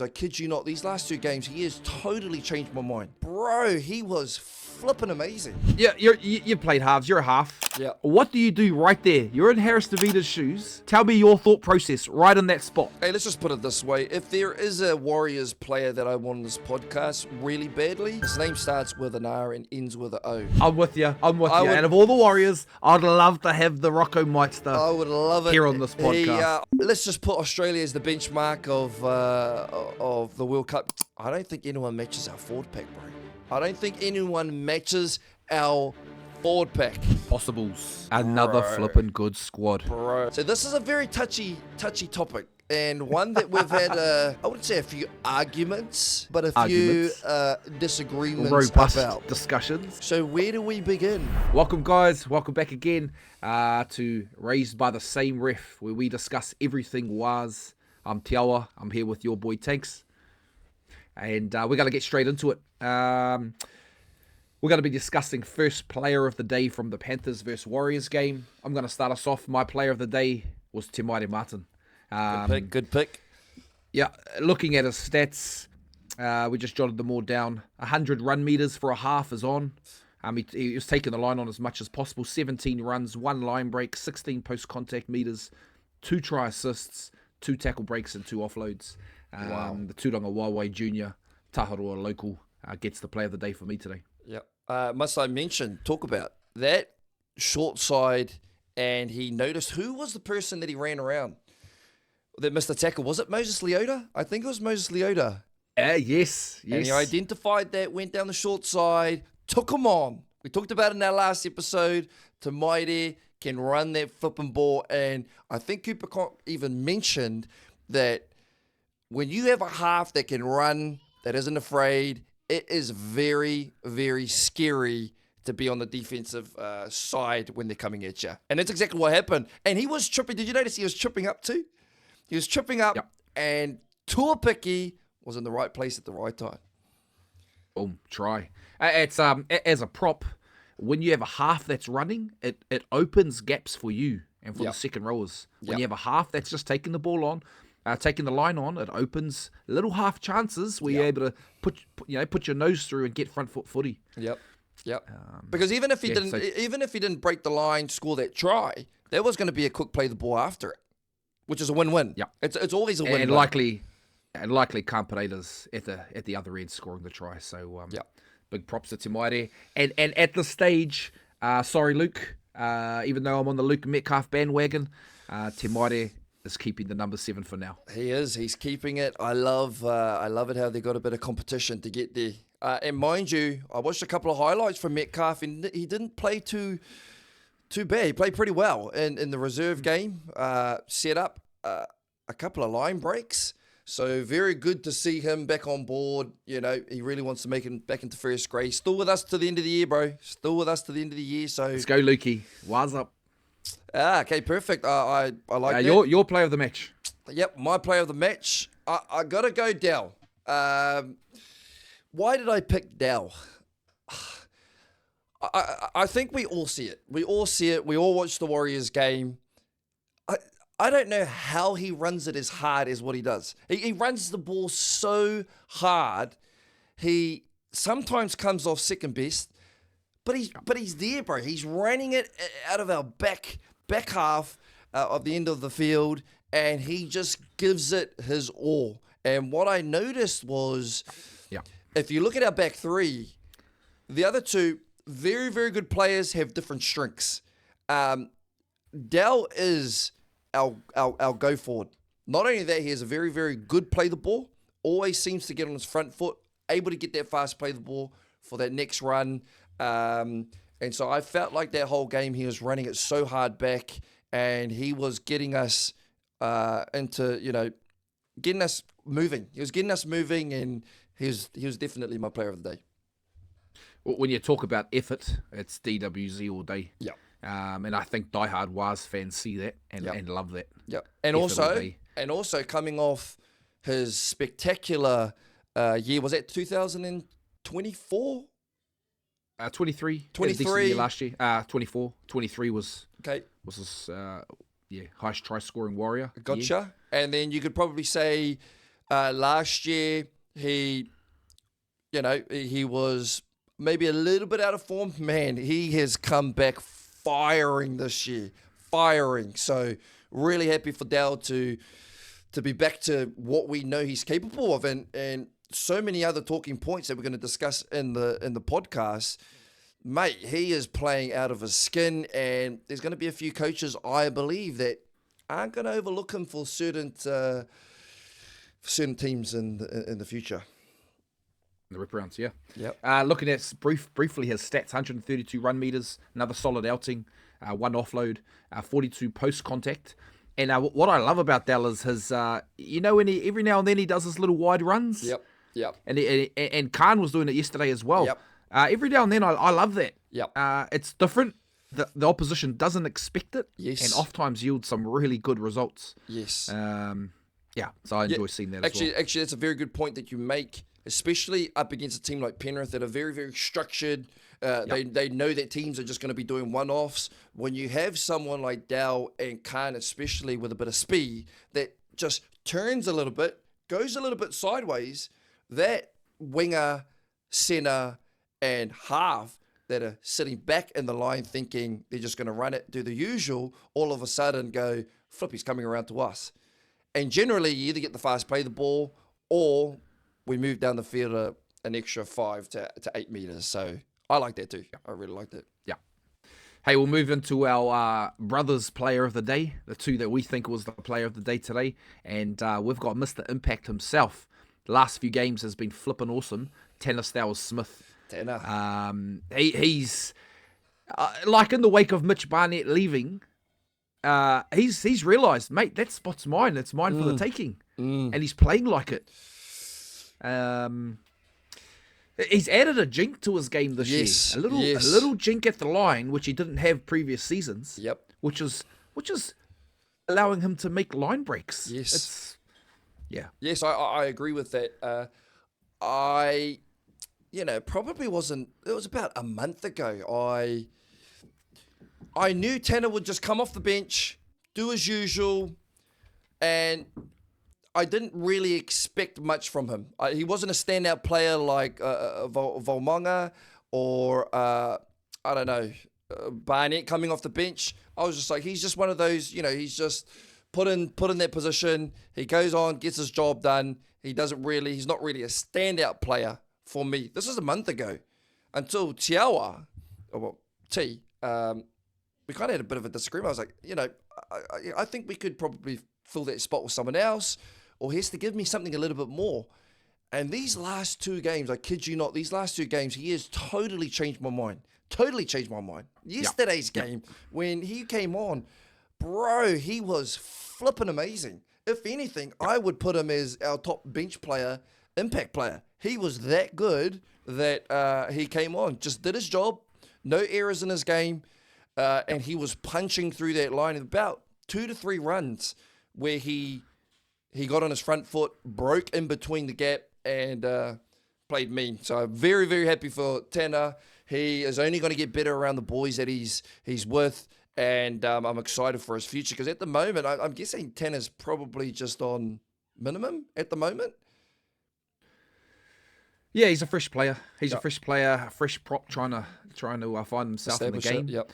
I kid you not, these last 2 games, he has totally changed my mind. Bro, he was flipping amazing. Yeah, you played halves. You're a half. Yeah. What do you do right there? You're in Harris-Tavita's shoes. Tell me your thought process right in that spot. Hey, let's just put it this way. If there is a Warriors player that I want on this podcast really badly, his name starts with an R and ends with an O. I'm with you. And of all the Warriors, I'd love to have the Rocco Meister I would love it here on this podcast. Let's just put Australia as the benchmark of the World Cup. I don't think anyone matches our forward pack, bro. I don't think anyone matches our forward pack. Possibles. Another flipping good squad. Bro. So this is a very touchy topic. And one that we've had, I wouldn't say a few arguments, but a few disagreements Robust about. discussions. So where do we begin? Welcome, guys. Welcome back again to Raised by the Same Ref, where we discuss everything was. I'm Te Awa. I'm here with your boy Tanks. And we're going to get straight into it. We're going to be discussing first player of the day from the Panthers versus Warriors game. I'm going to start us off. My player of the day was Te Maire Martin. Good pick. Yeah, looking at his stats, we just jotted them all down. 100 run meters for a half is on. He was taking the line on as much as possible. 17 runs, 1 line break, 16 post-contact meters, 2 try assists, 2 tackle breaks and 2 offloads. Wow. The Tūranga Wairau Junior, Taharoa local, gets the player of the day for me today. Yep. Must I talk about that short side, and he noticed who was the person that he ran around that missed the tackle. Was it Moses Leota? I think it was Moses Leota. Yes. And he identified that, went down the short side, took him on. We talked about it in our last episode. Te Maire can run that flipping ball, and I think Cooper even mentioned that when you have a half that can run, that isn't afraid, it is very, very scary to be on the defensive side when they're coming at you. And that's exactly what happened. And he was tripping. Did you notice he was tripping up too? He was tripping up, and Tuapiki was in the right place at the right time. Boom, try. It's as a prop, when you have a half that's running, it opens gaps for you and for the second rowers. When you have a half that's just taking the ball on, taking the line on, it opens little half chances where you're able to put your nose through and get front foot footy. Yep. Because even if he didn't break the line, score that try, there was going to be a quick play the ball after it, which is a win-win. Yeah, it's always a win-win. And likely Kampereita's at the other end scoring the try. So big props to Te Maire. And at this stage, sorry Luke, even though I'm on the Luke Metcalf bandwagon, Te Maire is keeping the number 7 for now. He is. He's keeping it. I love it how they got a bit of competition to get there. And mind you, I watched a couple of highlights from Metcalf, and he didn't play too bad. He played pretty well in the reserve game. Set up a couple of line breaks. So very good to see him back on board. You know, he really wants to make him back into first grade. Still with us to the end of the year, bro. Still with us to the end of the year. So let's go, Lukey. Wise up. Okay, perfect. I like that. Your player of the match. Yep, my player of the match. I got to go Dell. Why did I pick Dell? I think we all see it. We all watch the Warriors game. I don't know how he runs it as hard as what he does. He runs the ball so hard. He sometimes comes off second best, but he's there, bro. He's running it out of our back half of the end of the field, and he just gives it his all. And what I noticed was, if you look at our back three, the other two, very, very good players, have different strengths. Dell is our go forward. Not only that, he has a very, very good play the ball, always seems to get on his front foot, able to get that fast play the ball for that next run. And so I felt like that whole game he was running it so hard back, and he was getting us getting us moving. He was getting us moving, and he was definitely my player of the day. When you talk about effort, it's DWZ all day. Yeah. And I think diehard Waz fans see that and love that. Yeah. And also coming off his spectacular year, was that 2024? 23. 23 year last year. 24. 23 was his highest try scoring Warrior. Gotcha. year. And then you could probably say Last year, he was maybe a little bit out of form. Man, he has come back firing this year. Firing. So really happy for Dal to be back to what we know he's capable of, and so many other talking points that we're going to discuss in the podcast. Mate, he is playing out of his skin, and there's going to be a few coaches, I believe, that aren't going to overlook him for certain teams in the future. The rip rounds, yeah. Yep. Looking at briefly his stats: 132 run meters, another solid outing, 1 offload, 42 post contact. And what I love about Dal is his, when every now and then he does his little wide runs. Yep. And Khan was doing it yesterday as well. Yep. Every now and then I love that. Yep. It's different. The opposition doesn't expect it. Yes. And oftentimes yields some really good results. Yes. So I enjoy seeing that as well. Actually, that's a very good point that you make, especially up against a team like Penrith that are very, very structured. They know that teams are just going to be doing one-offs. When you have someone like Dal and Khan, especially with a bit of speed, that just turns a little bit, goes a little bit sideways, that winger, centre, and half that are sitting back in the line thinking they're just going to run it, do the usual, all of a sudden go, flip, he's coming around to us. And generally, you either get the fast play the ball or we move down the field an extra 5 to 8 meters. So I like that too. I really like that. Yeah. Hey, we'll move into our brothers player of the day, the two that we think was the player of the day today. And we've got Mr. Impact himself. The last few games has been flipping awesome. Tana Stowers-Smith. He's like in the wake of Mitch Barnett leaving, he's realised, mate, that spot's mine. It's mine for the taking. And he's playing like it. He's added a jink to his game this year. A little jink at the line, which he didn't have previous seasons. Yep. Which is allowing him to make line breaks. Yes. Yeah. Yes, I agree with that. Probably wasn't. It was about a month ago. I knew Tanner would just come off the bench, do as usual, and I didn't really expect much from him. He wasn't a standout player like Volmonga or, Barnett coming off the bench. I was just like, he's just one of those, he's just put in that position. He goes on, gets his job done. He's not really a standout player for me. This was a month ago until Tiawa, we kind of had a bit of a disagreement. I was like, I think we could probably fill that spot with someone else, or he has to give me something a little bit more. And these last 2 games, I kid you not, these last 2 games, he has totally changed my mind. Yesterday's game, when he came on, bro, he was flipping amazing. If anything, I would put him as our top bench player, impact player. He was that good that he came on, just did his job, no errors in his game, and he was punching through that line in about 2 to 3 runs where he got on his front foot, broke in between the gap, and played mean. So I'm very, very happy for Tana. He is only going to get better around the boys that he's with, and I'm excited for his future because at the moment, I'm guessing Tana's probably just on minimum at the moment. Yeah, he's a fresh player. A fresh prop trying to find himself in the game. Yep.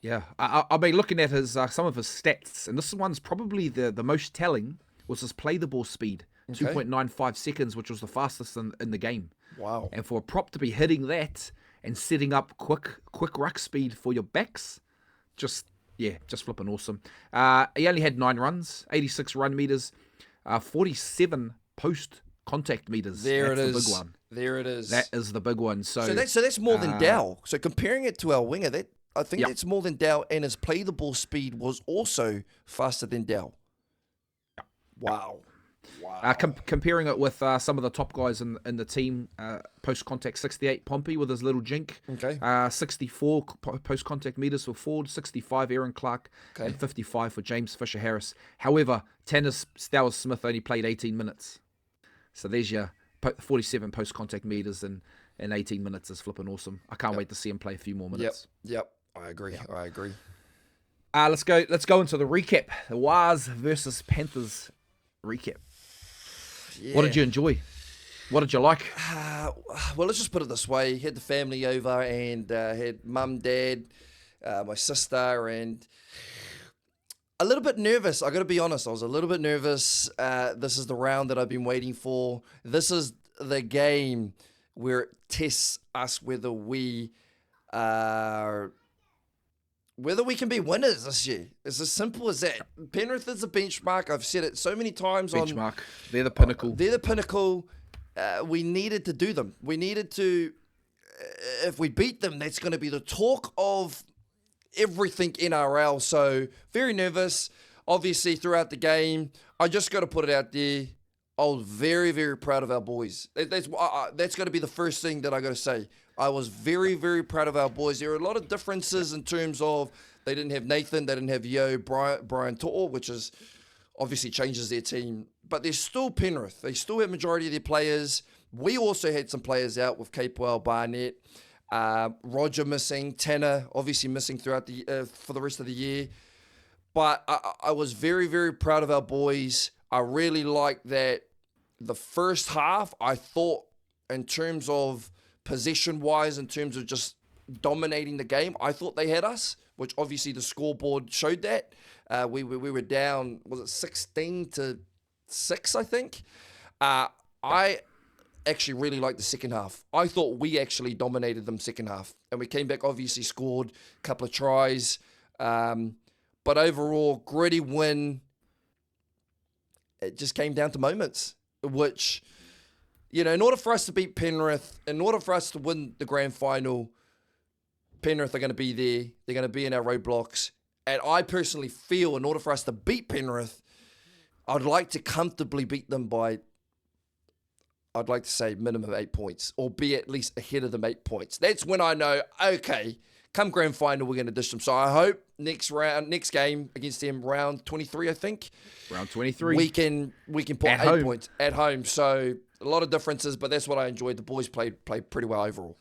Yeah, I've been looking at his some of his stats, and this one's probably the most telling. Was his play the ball speed, 2.95 seconds, which was the fastest in the game. Wow! And for a prop to be hitting that and setting up quick ruck speed for your backs, just flipping awesome. He only had 9 runs, 86 run meters, 47 post contact meters. That's the big one. There it is. That is the big one. So that's more than Dow. So comparing it to our winger, I think that's more than Dow, and his play the ball speed was also faster than Dow. Wow. Comparing it with some of the top guys in the team, post-contact 68, Pompey with his little jink. Okay. 64 post-contact meters for Ford, 65 Aaron Clark, and 55 for James Fisher-Harris. However, Tana Stowers-Smith only played 18 minutes. So there's your 47 post-contact meters and 18 minutes is flipping awesome. I can't wait to see him play a few more minutes. Yep. I agree. Let's go into the recap. The Waz versus Panthers recap. Yeah. What did you enjoy? What did you like? Well, let's just put it this way. Had the family over and had mum, dad, my sister, and a little bit nervous. I got to be honest. I was a little bit nervous. This is the round that I've been waiting for. This is the game where it tests us whether we can be winners this year. It's as simple as that. Penrith is a benchmark. I've said it so many times. Benchmark. They're the pinnacle. They're the pinnacle. We needed to do them. We needed to. If we beat them, that's going to be the talk of everything NRL. So very nervous. Obviously, throughout the game, I just got to put it out there. I was very, very proud of our boys. That's going to be the first thing that I got to say. I was very, very proud of our boys. There were a lot of differences in terms of they didn't have Nathan, they didn't have Yo, Brian To'o, which is obviously changes their team. But they're still Penrith. They still have majority of their players. We also had some players out with Capewell, Barnett, Roger missing, Tanner obviously missing throughout the for the rest of the year. But I was very, very proud of our boys. I really liked that the first half, I thought in terms of possession-wise, in terms of just dominating the game, I thought they had us, which obviously the scoreboard showed that. We were down, was it 16-6, I think? I actually really liked the second half. I thought we actually dominated them second half. And we came back, obviously scored a couple of tries. But overall, gritty win. It just came down to moments, which, you know, in order for us to beat Penrith, in order for us to win the grand final, Penrith are going to be there. They're going to be in our roadblocks. And I personally feel in order for us to beat Penrith, I'd like to comfortably beat them by, I'd like to say minimum 8 points, or be at least ahead of them 8 points. That's when I know, okay, come grand final, we're going to dish them. So I hope next game against them, round 23, I think. Round 23. We can put at 8 points at home. So a lot of differences, but that's what I enjoyed. The boys played pretty well overall.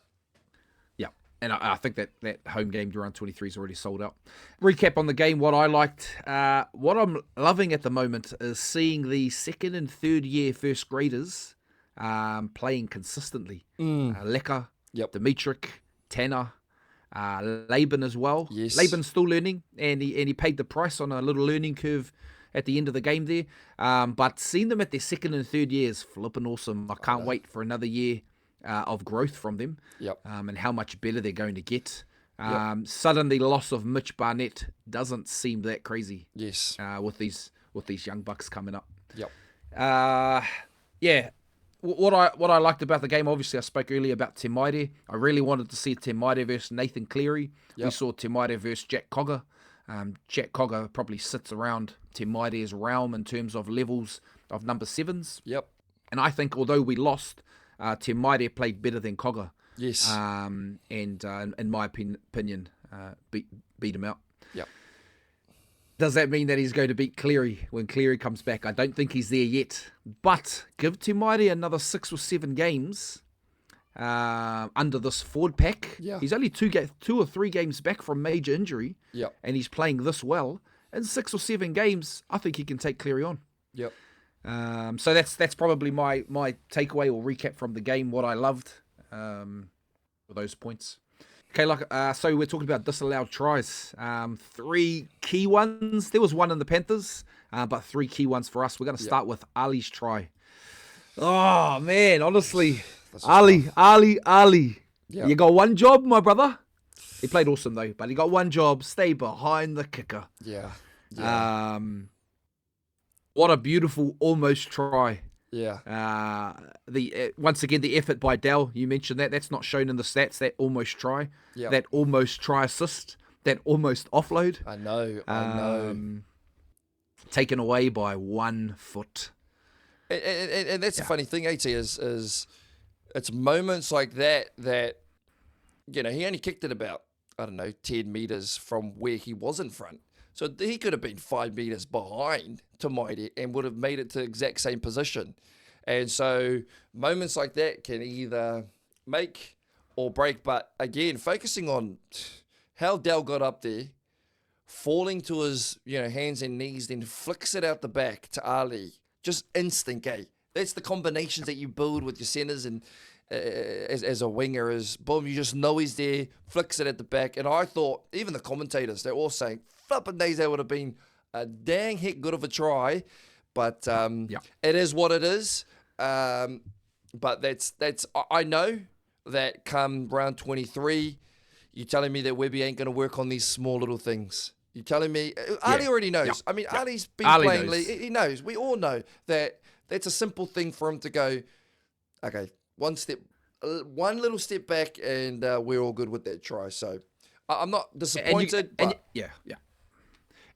Yeah, and I think that home game round 23 is already sold out. Recap on the game, what I liked. What I'm loving at the moment is seeing the second and third year first graders playing consistently. Leka, Dimitrik, Tanner, Laban as well. Yes. Laban's still learning, and he paid the price on a little learning curve at the end of the game there. But seeing them at their second and third years, flipping awesome. I can't wait for another year of growth from them. And how much better they're going to get. Suddenly, the loss of Mitch Barnett doesn't seem that crazy. Yes. With these young bucks coming up. Yeah. What I liked about the game, obviously I spoke earlier about Te Maire. I really wanted to see Te Maire versus Nathan Cleary. We saw Te Maire versus Jack Cogger. Jack Cogger probably sits around Te Maire's realm in terms of levels of number sevens. And I think although we lost, Te Maire played better than Cogger. Yes. And in my opinion, beat him out. Does that mean that he's going to beat Cleary when Cleary comes back? I don't think he's there yet. But give Te Maire another 6 or 7 games under this forward pack. He's only 2 or 3 games back from major injury. And he's playing this well. In 6 or 7 games, I think he can take Cleary on. So that's probably my takeaway or recap from the game, what I loved for those points. Okay, so we're talking about disallowed tries. 3 key ones. There was 1 in the Panthers, but 3 key ones for us. We're going to start with Ali's try. Oh, man, honestly. Ali. You got 1 job, my brother. He played awesome, though, but he got 1 job. Stay behind the kicker. What a beautiful almost try. Once again, the effort by Dell, you mentioned that. That's not shown in the stats, that almost try. That almost try assist. That almost offload. I know. Taken away by 1 foot. And that's the funny thing, AT, is it's moments like that, you know, he only kicked it about, 10 metres from where he was in front. So he could have been 5 metres behind Te Maire and would have made it to the exact same position. And so moments like that can either make or break. But again, focusing on how Dell got up there, falling to his hands and knees, then flicks it out the back to Ali. Just instinct, eh? that's the combinations that you build with your centers and as a winger is boom, you just know he's there, flicks it at the back. And I thought, even the commentators, they're all saying, flipping days, that would have been a dang heck good of a try. But it is what it is. But that's I know that come round 23, you're telling me that Webby ain't going to work on these small little things. You're telling me, Ali already knows. Yeah. I mean, Yeah. Ali's been Ali playing knows. league. He knows. We all know that that's a simple thing for him to go, okay, one little step back, and we're all good with that try. So I'm not disappointed.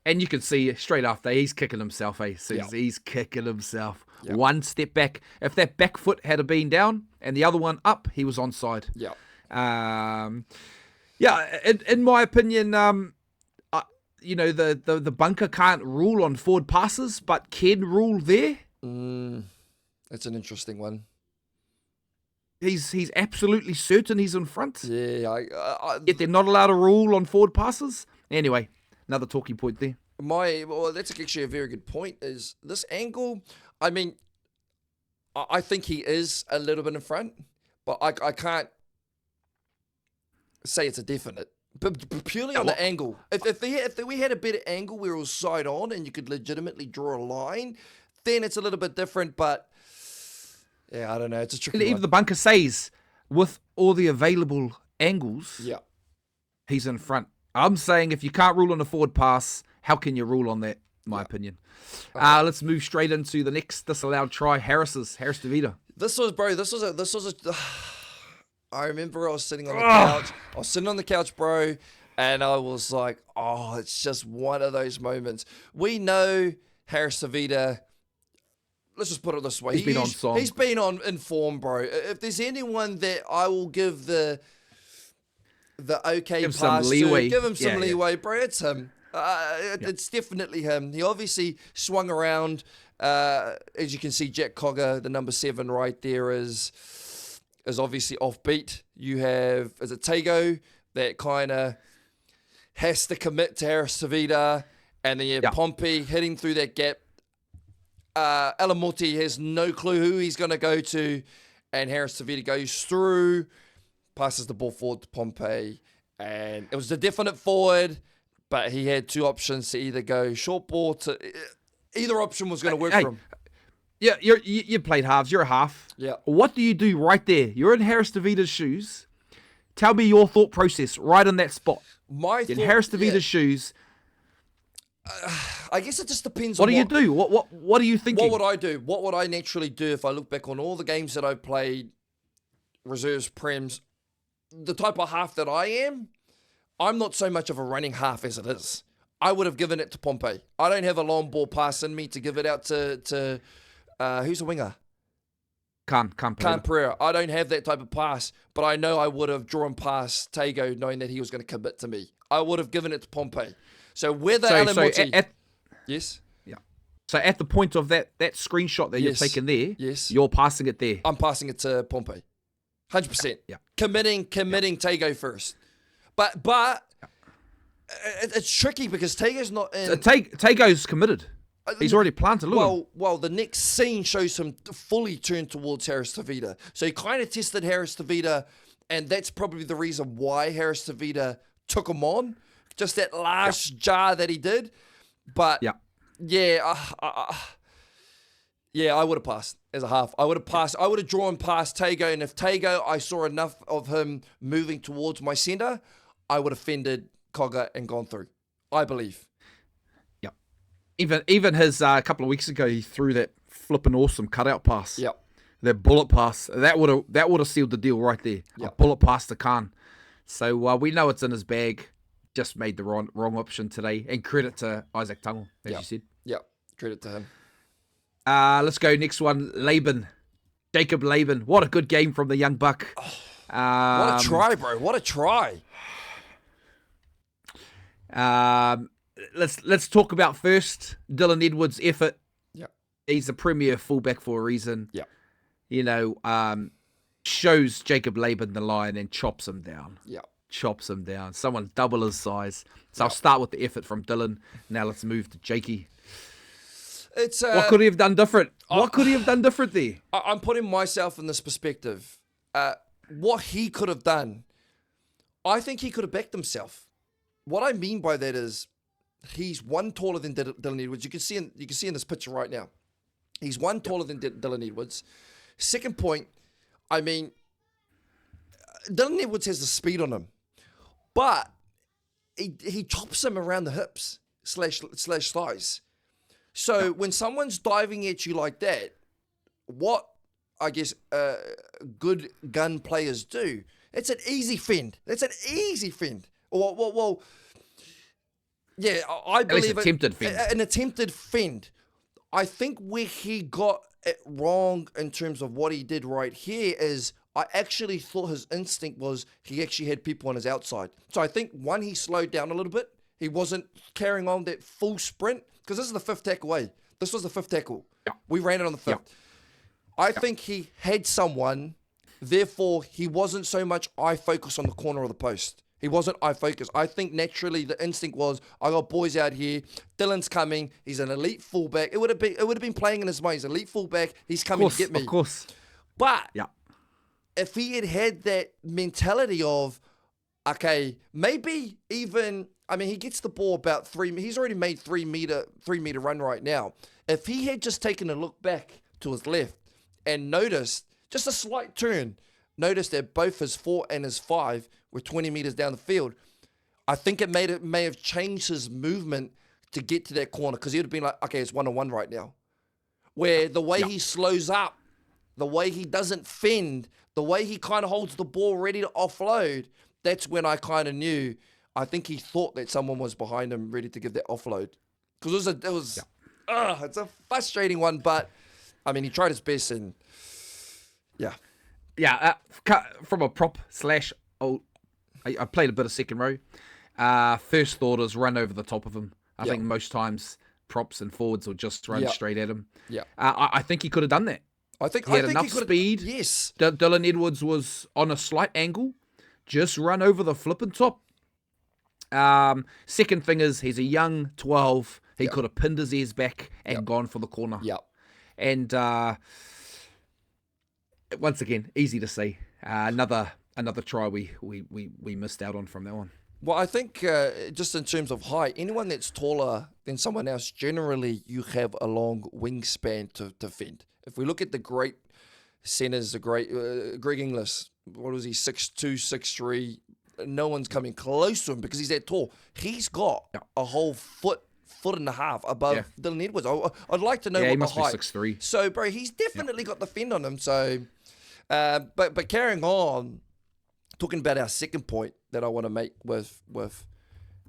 And you can see straight after, he's kicking himself, He's kicking himself. One step back. If that back foot had been down and the other one up, he was onside. In my opinion, the bunker can't rule on forward passes, but can rule there. That's an interesting one. He's absolutely certain he's in front. Yeah, Yet they're not allowed to rule on forward passes. Anyway, another talking point there. That's actually a very good point. Is this angle? I mean, I think he is a little bit in front, but I can't say it's a definite. But purely on the angle. If we had a better angle where it was side on and you could legitimately draw a line, then it's a little bit different. But yeah, I don't know. It's a tricky one. Even the bunker says, with all the available angles, he's in front. I'm saying if you can't rule on a forward pass, how can you rule on that? My opinion. Let's move straight into the next disallowed try. Harris-Tavita. This was a. I remember I was sitting on the couch. I was sitting on the couch, bro, and I was like, oh, it's just one of those moments. We know Harris-Tavita. Let's just put it this way. He's been on song. He's been in form, bro. If there's anyone that I will give the okay pass to, give him some leeway, bro, it's him. It's definitely him. He obviously swung around. As you can see, Jack Cogger, the number 7 right there, is obviously offbeat. You have, is it Tago that kind of has to commit to Harris-Tavita, and then you have Pompey hitting through that gap. Alamuti has no clue who he's going to go to, and Harris-Tavita goes through, passes the ball forward to Pompey, and it was a definite forward, but he had 2 options to either go short ball to... Either option was going to work for him. Yeah, you played halves. You're a half. Yeah. What do you do right there? You're in Harris-Tavita's shoes. Tell me your thought process right in that spot. In Harris-Tavita's shoes... I guess it just depends on what do you do? What are you thinking? What would I do? What would I naturally do if I look back on all the games that I've played, reserves, prems, the type of half that I am? I'm not so much of a running half as it is. I would have given it to Pompey. I don't have a long ball pass in me to give it out to who's a winger? Khan Pereira. I don't have that type of pass, but I know I would have drawn past Tago knowing that he was going to commit to me. I would have given it to Pompey. So whether Alamuti... Yes? Yeah. So at the point of that screenshot that you're taking there, you're passing it there. I'm passing it to Pompey. 100%. Yeah. Committing Tago first. But it's tricky because Tago's not in... Tago's committed. He's already planted. Well, the next scene shows him fully turned towards Harris-Tavita. So he kind of tested Harris-Tavita, and that's probably the reason why Harris-Tavita took him on. Just that last jar that he did. But, I would have passed as a half. I would have passed. I would have drawn past Tago, and if Tago, I saw enough of him moving towards my centre, I would have fended Cogger and gone through, I believe. Yeah. Even his, a couple of weeks ago, he threw that flipping awesome cutout pass. Yeah. That bullet pass. That would have sealed the deal right there. Yep. A bullet pass to Khan. So we know it's in his bag. Just made the wrong option today. And credit to Isaac Tungle, as you said. Yeah, credit to him. Let's go next one. Laban. Jacob Laban. What a good game from the young buck. What a try, bro. What a try. Let's talk about first Dylan Edwards' effort. Yeah. He's a premier fullback for a reason. Yeah. Shows Jacob Laban the line and chops him down. Yeah. Chops him down. Someone double his size. So I'll start with the effort from Dylan. Now let's move to Jakey. It's What could he have done different? What could he have done different there? I'm putting myself in this perspective. What he could have done, I think he could have backed himself. What I mean by that is, he's one taller than Dylan Edwards. You can see in this picture right now. He's one taller than Dylan Edwards. Second point, I mean, Dylan Edwards has the speed on him, but he chops him around the hips slash thighs. So when someone's diving at you like that, what I guess good gun players do, it's an easy fend. It's an easy fend. Well, yeah, I believe attempted fend. An attempted fend. I think where he got it wrong in terms of what he did right here is, I actually thought his instinct was he actually had people on his outside. So I think, one, he slowed down a little bit. He wasn't carrying on that full sprint, because this is the fifth tackle away. This was the fifth tackle. Yeah. We ran it on the fifth. Yeah. I think he had someone, therefore he wasn't so much eye focus on the corner of the post. He wasn't eye focused. I think naturally the instinct was, I got boys out here. Dylan's coming. He's an elite fullback. It would have been playing in his mind. He's an elite fullback. He's coming to get me. Of course. But Yeah. if he had that mentality of, okay, maybe even, I mean, he gets the ball about he's already made 3 meter run right now. If he had just taken a look back to his left and noticed just a slight turn, noticed that both his 4 and his 5 were 20 meters down the field, I think it may have changed his movement to get to that corner, because he would have been like, okay, it's 1-on-1 right now. Where the way he slows up, the way he doesn't fend, the way he kind of holds the ball ready to offload, that's when I kind of knew. I think he thought that someone was behind him ready to give that offload. Because it's a frustrating one, but I mean, he tried his best, and yeah. Yeah, from a prop slash, I played a bit of second row. First thought is run over the top of him. I think most times props and forwards will just run straight at him. Yeah. I think he could have done that. I think he had enough speed. Yes. Dylan Edwards was on a slight angle. Just run over the flipping top. Second thing is, he's a young 12. He could have pinned his ears back and gone for the corner. Yeah. And once again, easy to see. Another try we missed out on from that one. Well, I think just in terms of height, anyone that's taller than someone else, generally you have a long wingspan to defend. If we look at the great centers, the great Greg Inglis, what was he, 6'2", 6'3", no one's coming close to him because he's that tall. He's got a whole foot and a half above Dylan Edwards. I'd like to know what he the must height. Be 6'3". So, bro, he's definitely got the fend on him. So, but carrying on, talking about our second point that I want to make with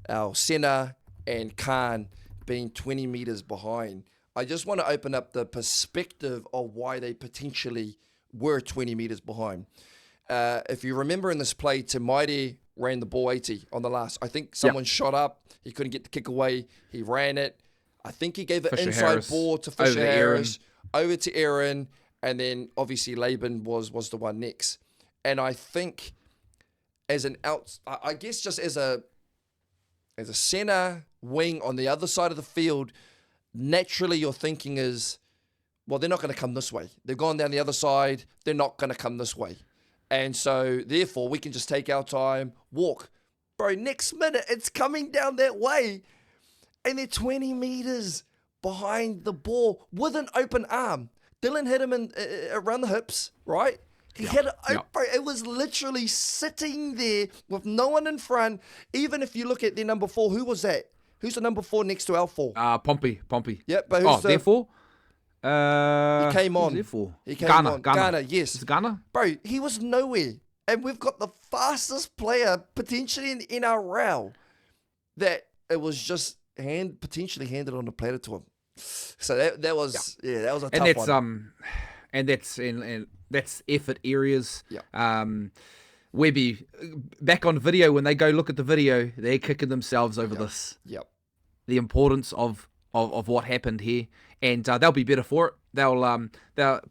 our centre and Khan being 20 metres behind, I just want to open up the perspective of why they potentially were 20 metres behind. If you remember in this play, Maire ran the ball 80 on the last. I think someone shot up. He couldn't get the kick away. He ran it. I think he gave an inside ball to Fisher Harris, over to Aaron, and then obviously Laban was the one next. And I think as an I guess just as a centre wing on the other side of the field, naturally your thinking is, well, they're not going to come this way. They've gone down the other side. They're not going to come this way. And so, therefore, we can just take our time, walk. Bro, next minute, it's coming down that way. And they're 20 metres behind the ball with an open arm. Dylan hit him around the hips, right? He had it open. Bro, it was literally sitting there with no one in front. Even if you look at their number 4, who was that? Who's the number 4 next to our 4? Pompey. Yep, but who's therefore? He came on. He came on. Ghana, yes. Is it Ghana? Bro, he was nowhere. And we've got the fastest player potentially in NRL that it was just potentially handed on the platter to him. So that was that was a tough one. And that's effort areas. Yeah. Webby, back on video, when they go look at the video, they're kicking themselves over this. Yep. The importance of what happened here, and they'll be better for it. They'll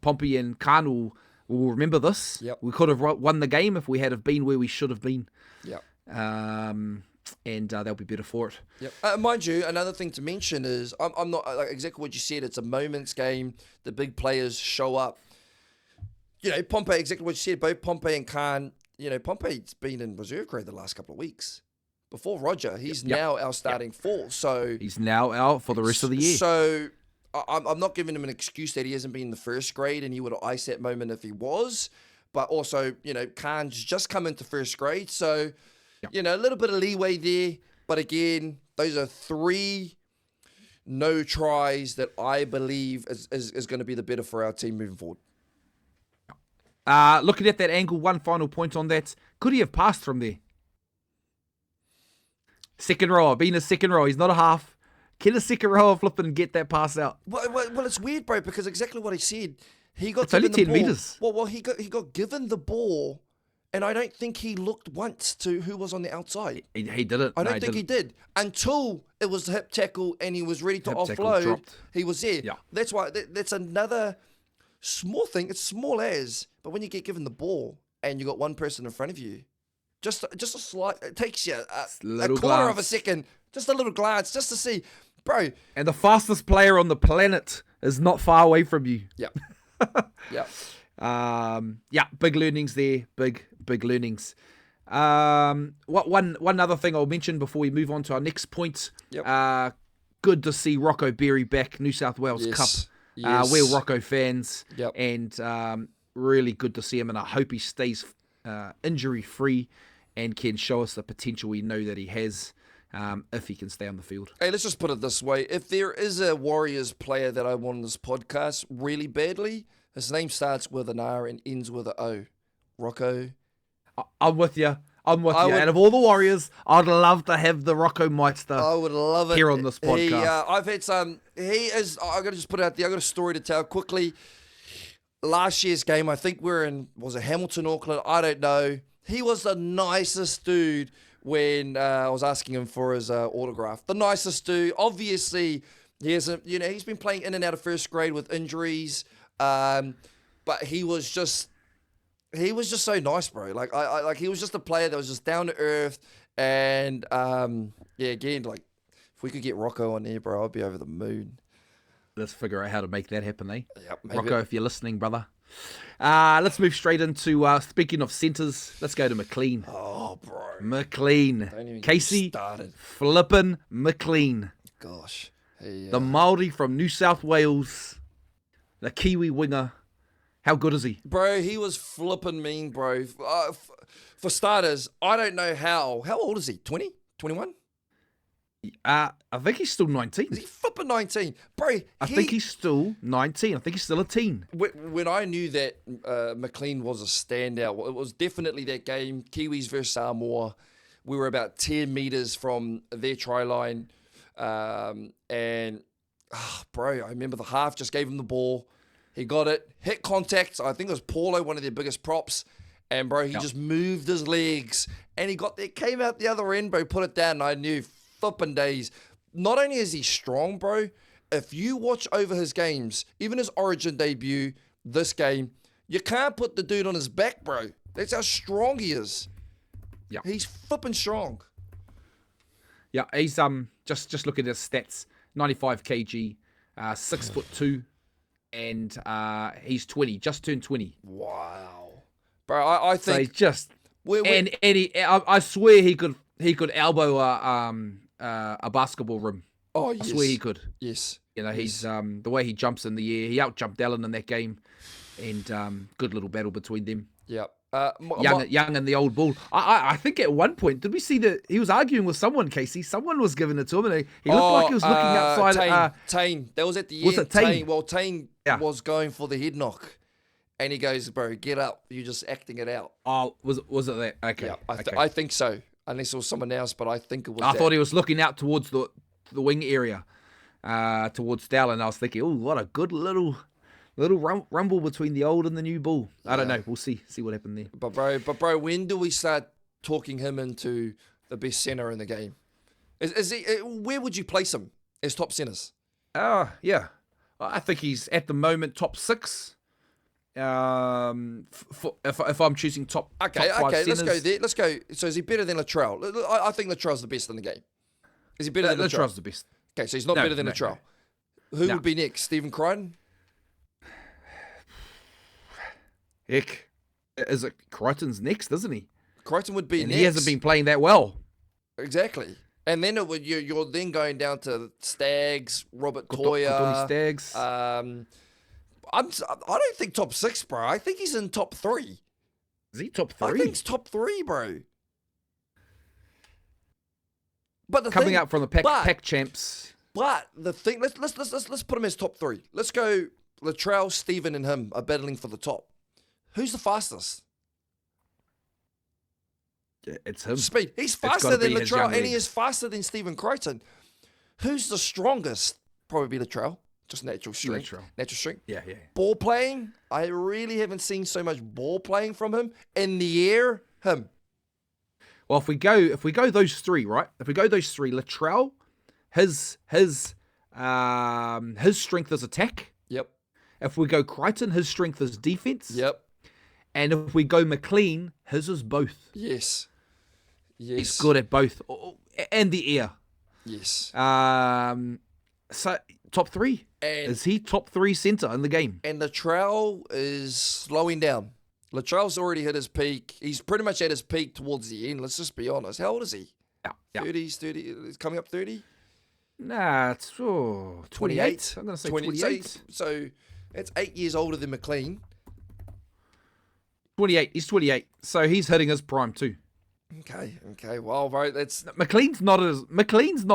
Pompey and Khan will remember this. Yep. We could have won the game if we had have been where we should have been. Yep. and they'll be better for it. Yep. Mind you, another thing to mention is I'm not like exactly what you said. It's a moments game. The big players show up. Pompey, exactly what you said. Both Pompey and Kalyn. Pompey's been in reserve grade the last couple of weeks. Before Roger, he's now our starting four. So he's now out for the rest of the year. So I'm not giving him an excuse that he hasn't been in the first grade and he would have iced that moment if he was. But also, Kalyn's just come into first grade. So, a little bit of leeway there. But again, those are 3 no tries that I believe is going to be the better for our team moving forward. Looking at that angle, one final point on that. Could he have passed from there? Second row, being a second row. He's not a half. Can a second row flip and get that pass out? Well, it's weird, bro, because exactly what he said. He got it's only 10 metres. Well, he got given the ball, and I don't think he looked once to who was on the outside. He didn't. I don't think he did. Until it was the hip tackle and he was ready to offload, he was there. Yeah. That's why, that's another small thing. It's small as, but when you get given the ball and you got one person in front of you, just a slight, it takes you a quarter of a second, just a little glance, just to see, bro. And the fastest player on the planet is not far away from you. Yeah. Yeah. Big learnings there. Big learnings. One other thing I'll mention before we move on to our next point. Yep. Good to see Rocco Berry back, New South Wales Cup. Yes. We're Rocco fans. Yep. And really good to see him, and I hope he stays injury free and can show us the potential we know that he has if he can stay on the field. Hey, let's just put it this way. If there is a Warriors player that I want on this podcast really badly, his name starts with an R and ends with an O. Rocco. I'm with you. And of all the Warriors, I'd love to have the Rocco Meister. I would love it here on this podcast. I've had some. He is. I got to just put it out there. I got a story to tell quickly. Last year's game, I think was it Hamilton, Auckland? I don't know. He was the nicest dude when I was asking him for his autograph. The nicest dude. Obviously, he hasn't. He's been playing in and out of first grade with injuries. But he was just so nice, bro. Like he was just a player that was just down to earth. And again, like if we could get Rocco on there, bro, I'd be over the moon. Let's figure out how to make that happen, eh? Yep, maybe. Rocco, if you're listening, brother. Let's move straight into, speaking of centres, let's go to Mclean. Oh, bro. Mclean. Casey flippin' Mclean. Gosh. Hey, the Maori from New South Wales, the Kiwi winger. How good is he? Bro, he was flippin' mean, bro. For starters, I don't know how. How old is he? 20? 21? I think he's still 19. Is he flipping 19? Bro, I think he's still 19. I think he's still a teen. When I knew that Mclean was a standout, it was definitely that game, Kiwis versus Samoa. We were about 10 metres from their try line. Bro, I remember the half just gave him the ball. He got it, hit contact. I think it was Paulo, one of their biggest props. And, bro, he just moved his legs. And he got there, came out the other end, bro, put it down. And I knew, flipping days. Not only is he strong, bro, if you watch over his games, even his Origin debut, this game, you can't put the dude on his back, bro. That's how strong he is. Yeah. He's flipping strong. Yeah, he's just looking at his stats. 95 kg, 6'2", and he's 20, just turned 20. Wow. Bro, I think so he's just I swear he could elbow a basketball rim. Oh, yes. I swear he could. Yes. He's the way he jumps in the air. He out-jumped Allen in that game. And good little battle between them. Yeah. Young and the old bull. I think at one point, did we see that he was arguing with someone, Casey? Someone was giving it to him, and he looked like he was looking outside. Tane. That was at the end. Was it Tane? Well, Tane was going for the head knock. And he goes, bro, get up. You're just acting it out. Oh, was it that? Okay. Yeah, I think so. Unless it was someone else, but I think it was I thought he was looking out towards the wing area, towards Dallin. I was thinking, oh, what a good little rumble between the old and the new bull. I don't know. We'll see what happened there. But bro, when do we start talking him into the best centre in the game? Is he? Where would you place him as top centres? Yeah. I think he's at the moment top 6. If I'm choosing top Okay, top five okay, centers, let's go there. Let's go. So is he better than Latrell? I think Latrell's the best in the game. Is he better than Latrell? Latrell's the best. Okay, so he's not better than Latrell. Who would be next? Stephen Crichton? Heck, is it Crichton's next, isn't he? Crichton would be and next. He hasn't been playing that well. Exactly. And then you're then going down to Staggs, Robert Toya. Staggs. I don't think top 6, bro. I think he's in top 3. Is he top 3? I think he's top 3, bro. But coming out from the pack champs. But the thing, let's put him as top 3. Let's go. Latrell, Stephen, and him are battling for the top. Who's the fastest? It's him. Speed. He's faster than Latrell, and he is faster than Stephen Crichton. Who's the strongest? Probably Latrell. Just natural strength. Natural strength. Yeah. Ball playing. I really haven't seen so much ball playing from him. In the air, him. Well, if we go those 3, right? If we go those 3, Latrell, his strength is attack. Yep. If we go Crichton, his strength is defense. Yep. And if we go Mclean, his is both. Yes. He's good at both. And the air. Yes. So, top 3. And is he top 3 centre in the game? And Latrell is slowing down. Latrell's already hit his peak. He's pretty much at his peak towards the end. Let's just be honest. How old is he? Yeah. 30s, He's coming up 30? Nah, it's 28. I'm going to say 28. So, it's 8 years older than Mclean. 28. He's 28. So, he's hitting his prime too. Okay. Well, bro, that's... McLean's not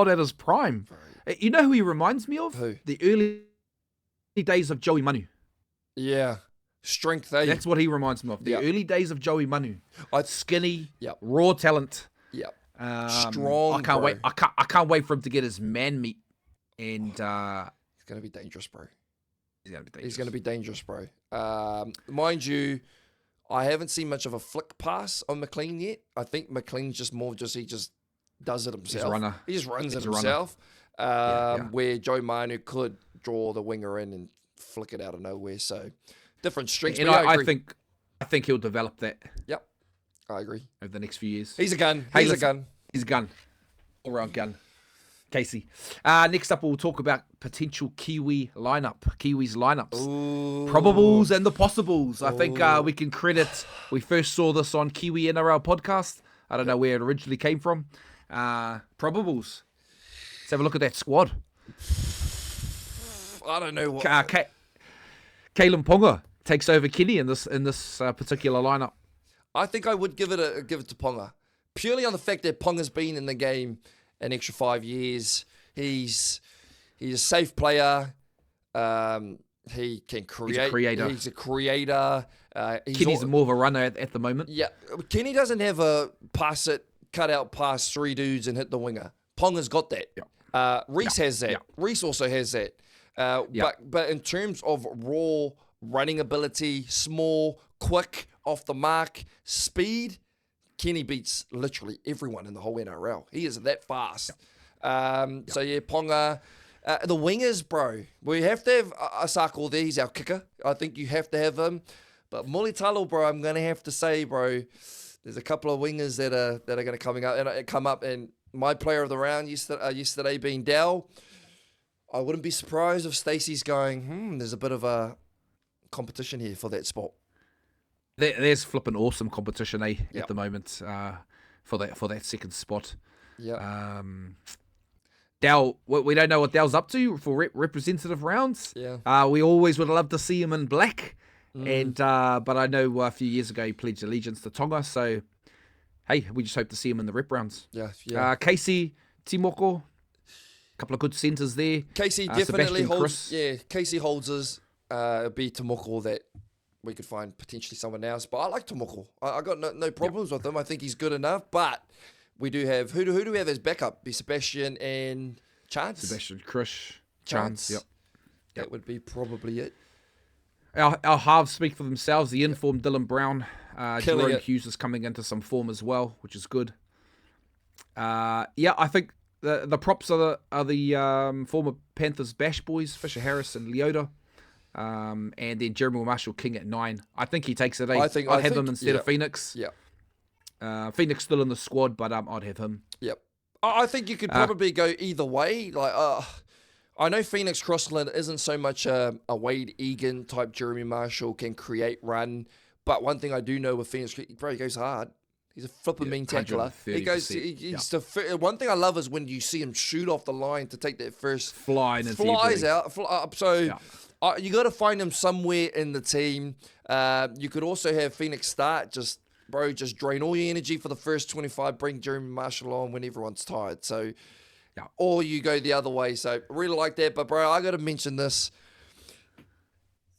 at his prime. Right. You know who he reminds me of? Who? The early days of Joey Manu. Yeah. Strength, eh? That's what he reminds me of. The early days of Joey Manu. Skinny, raw talent. Yep. Strong. I can't wait. I can't wait for him to get his man meat. And he's gonna be dangerous, bro. He's gonna be dangerous, bro. Mind you, I haven't seen much of a flick pass on Mclean yet. I think Mclean's he just does it himself. He's a runner. He just runs it himself. Where Joe Manu could draw the winger in and flick it out of nowhere. So different strengths. And I think he'll develop that. Yep, I agree. Over the next few years. He's a gun. He's a gun. All round gun. Casey. Next up, we'll talk about potential Kiwis lineups. Ooh. Probables and the possibles. I think we can credit. We first saw this on Kiwi NRL podcast. I don't know where it originally came from. Probables. Let's have a look at that squad. I don't know what. Kalyn Ponga takes over Kenny in this particular lineup. I think I would give it to Ponga, purely on the fact that Ponga's been in the game an extra 5 years. He's a safe player. He can create. He's a creator. Kenny's more of a runner at the moment. Yeah, Kenny doesn't have a cut out pass 3 dudes and hit the winger. Ponga's got that. Yeah. Reese has that. Reese also has that. But in terms of raw running ability, small, quick, off the mark, speed, Kenny beats literally everyone in the whole NRL. He is that fast. So yeah, Ponga. The wingers, bro. We have to have Asako there. He's our kicker. I think you have to have him. But Mulitalo, bro, I'm going to have to say, bro, there's a couple of wingers that are going to come up. And my player of the round yesterday being Dell. I wouldn't be surprised if Stacey's going, there's a bit of a competition here for that spot. There's flipping awesome competition, at the moment for that second spot. Yeah. Dell, we don't know what Dell's up to for representative rounds. Yeah. We always would love to see him in black. And but I know a few years ago he pledged allegiance to Tonga, so hey, we just hope to see him in the rep rounds. Yeah. Casey, Timoko, a couple of good centres there. Casey definitely holds. Chris. Yeah, Casey holds us. It'd be Timoko that we could find potentially someone else, but I like Timoko. I got no problems with him. I think he's good enough, but we do have who do we have as backup? Be Sebastian and Chance. Sebastian, Chris, Chance. Yep. That would be probably it. Our halves speak for themselves. The informed Dylan Brown, Jerome Hughes is coming into some form as well, which is good. I think the props are the former Panthers bash boys, Fisher Harris and Leiataua. And then Jeremy Marshall King at 9. I think he takes it 8. I'd have him instead of Phoenix. Yeah. Phoenix still in the squad, but I'd have him. Yep. I think you could probably go either way. Like, I know Phoenix Crossland isn't so much a Wade Egan type. Jeremy Marshall can create run, but one thing I do know with Phoenix, bro, he goes hard. He's a flipping mean tackler. He goes. He's one thing I love is when you see him shoot off the line to take that first flies out. So you got to find him somewhere in the team. You could also have Phoenix start just drain all your energy for the first 25. Bring Jeremy Marshall on when everyone's tired. So, or you go the other way. So really like that. But bro, I got to mention this.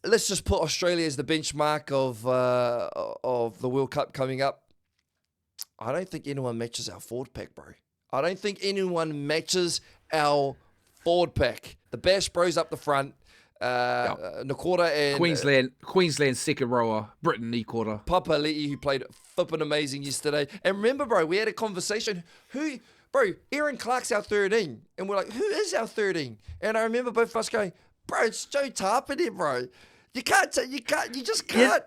Let's just put Australia as the benchmark of the World Cup coming up. I don't think anyone matches our forward pack, bro. I don't think anyone matches our forward pack. The Bash Bros up the front. Nakota and Queensland second rower, Britain Nikota. Papa Le'i, who played flipping amazing yesterday. And remember, bro, we had a conversation. Aaron Clark's our 13. And we're like, who is our 13? And I remember both of us going, bro, it's Joe Tarpany, bro. You just can't.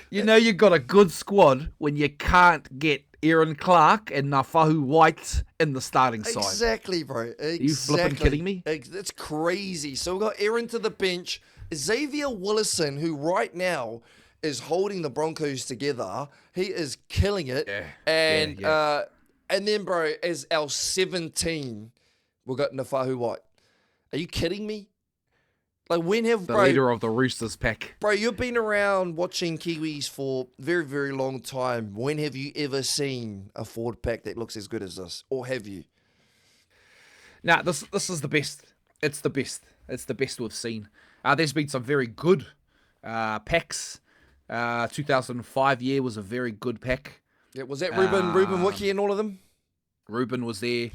You know you got a good squad when you can't get Aaron Clark and Nafahu White in the starting side. Exactly, bro. Exactly. Are you flipping kidding me? It's crazy. So we've got Aaron to the bench. Xavier Willison, who right now is holding the Broncos together. He is killing it. Yeah. And then, bro, as our 17, we've got Nafahu White. Are you kidding me? Like, when have, the leader of the Roosters pack. Bro, you've been around watching Kiwis for a very, very long time. When have you ever seen a forward pack that looks as good as this? Or have you? Nah, this is the best. It's the best. It's the best we've seen. There's been some very good packs. 2005 year was a very good pack. Yeah, was that Ruben Wiki and all of them? Ruben was there.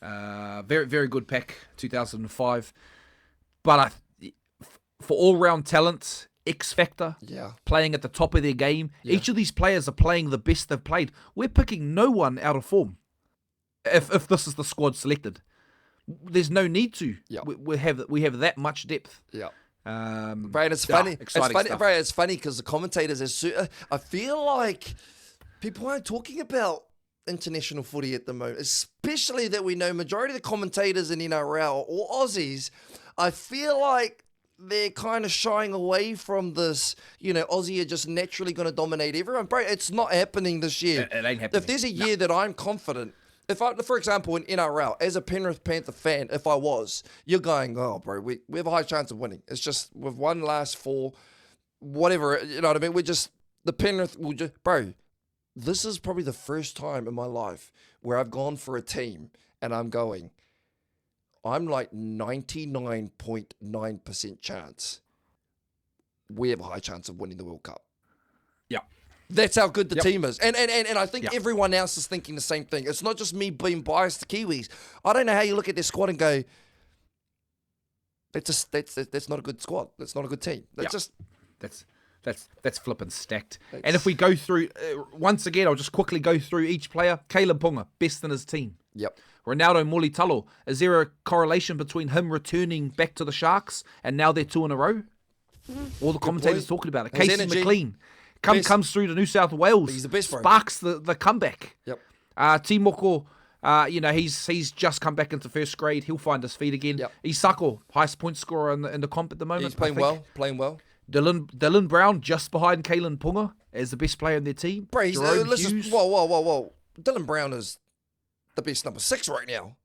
Very, very good pack, 2005. But for all-round talent, X factor, playing at the top of their game, each of these players are playing the best they've played. We're picking no one out of form. If this is the squad selected, there's no need to. We have that much depth. Right, it's funny. It's funny, bro. It's funny because the commentators I feel like people aren't talking about international footy at the moment, especially that we know majority of the commentators in NRL or Aussies. I feel like they're kind of shying away from this, Aussie are just naturally going to dominate everyone. Bro, it's not happening this year. It ain't happening. If there's a year that I'm confident, for example, in NRL, as a Penrith Panther fan, if I was, you're going, oh, bro, we have a high chance of winning. It's just we've won last 4, whatever, you know what I mean? The Penrith will just, bro, this is probably the first time in my life where I've gone for a team and I'm going, I'm like 99.9% chance we have a high chance of winning the World Cup. Yeah. That's how good the team is. And I think everyone else is thinking the same thing. It's not just me being biased to Kiwis. I don't know how you look at this squad and go, that's not a good squad. That's not a good team. That's flipping stacked. And if we go through, once again, I'll just quickly go through each player. Kalyn Ponga, best in his team. Yep. Ronaldo Mulitalo, is there a correlation between him returning back to the Sharks and now they're 2 in a row? All the commentators talking about it. Casey Mclean comes through to New South Wales. He's the best, bro. Sparks the comeback. Yep. Timoko, he's just come back into first grade. He'll find his feet again. Yep. Isako, highest point scorer in the comp at the moment. He's playing well. Dylan Brown just behind Kalyn Ponga as the best player in their team. Bro, whoa. Dylan Brown is the best number 6 right now.